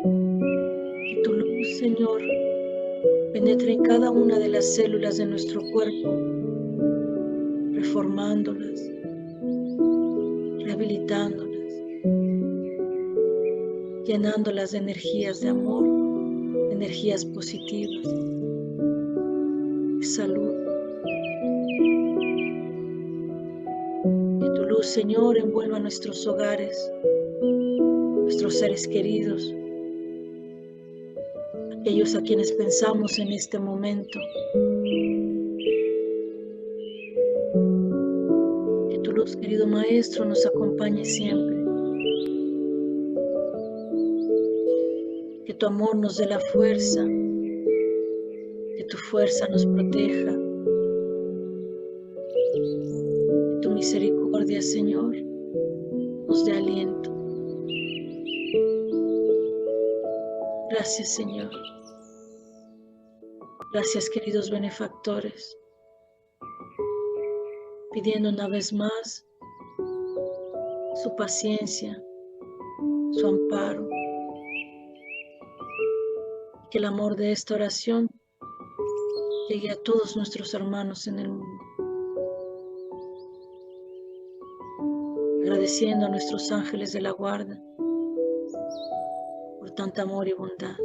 Que tu luz, Señor, penetre en cada una de las células de nuestro cuerpo, reformándolas, rehabilitándolas, llenándolas de energías de amor, de energías positivas, de salud. Que tu luz, Señor, envuelva nuestros hogares, nuestros seres queridos, aquellos a quienes pensamos en este momento. Que tu luz, querido Maestro, nos acompañe siempre. Que tu amor nos dé la fuerza, que tu fuerza nos proteja. Que tu misericordia, Señor, nos dé aliento. Gracias, Señor. Gracias, queridos benefactores, pidiendo una vez más su paciencia, su amparo, que el amor de esta oración llegue a todos nuestros hermanos en el mundo. Agradeciendo a nuestros ángeles de la guarda por tanto amor y bondad.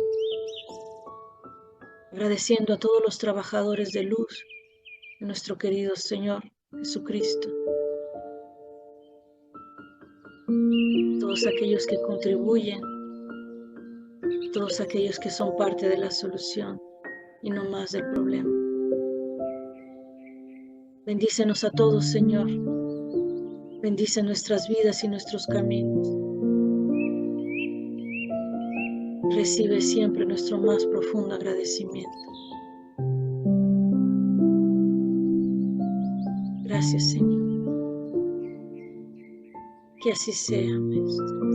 Agradeciendo a todos los trabajadores de luz de nuestro querido Señor Jesucristo. Todos aquellos que contribuyen, todos aquellos que son parte de la solución y no más del problema. Bendícenos a todos, Señor. Bendice nuestras vidas y nuestros caminos. Recibe siempre nuestro más profundo agradecimiento. Gracias, Señor. Que así sea, Maestro.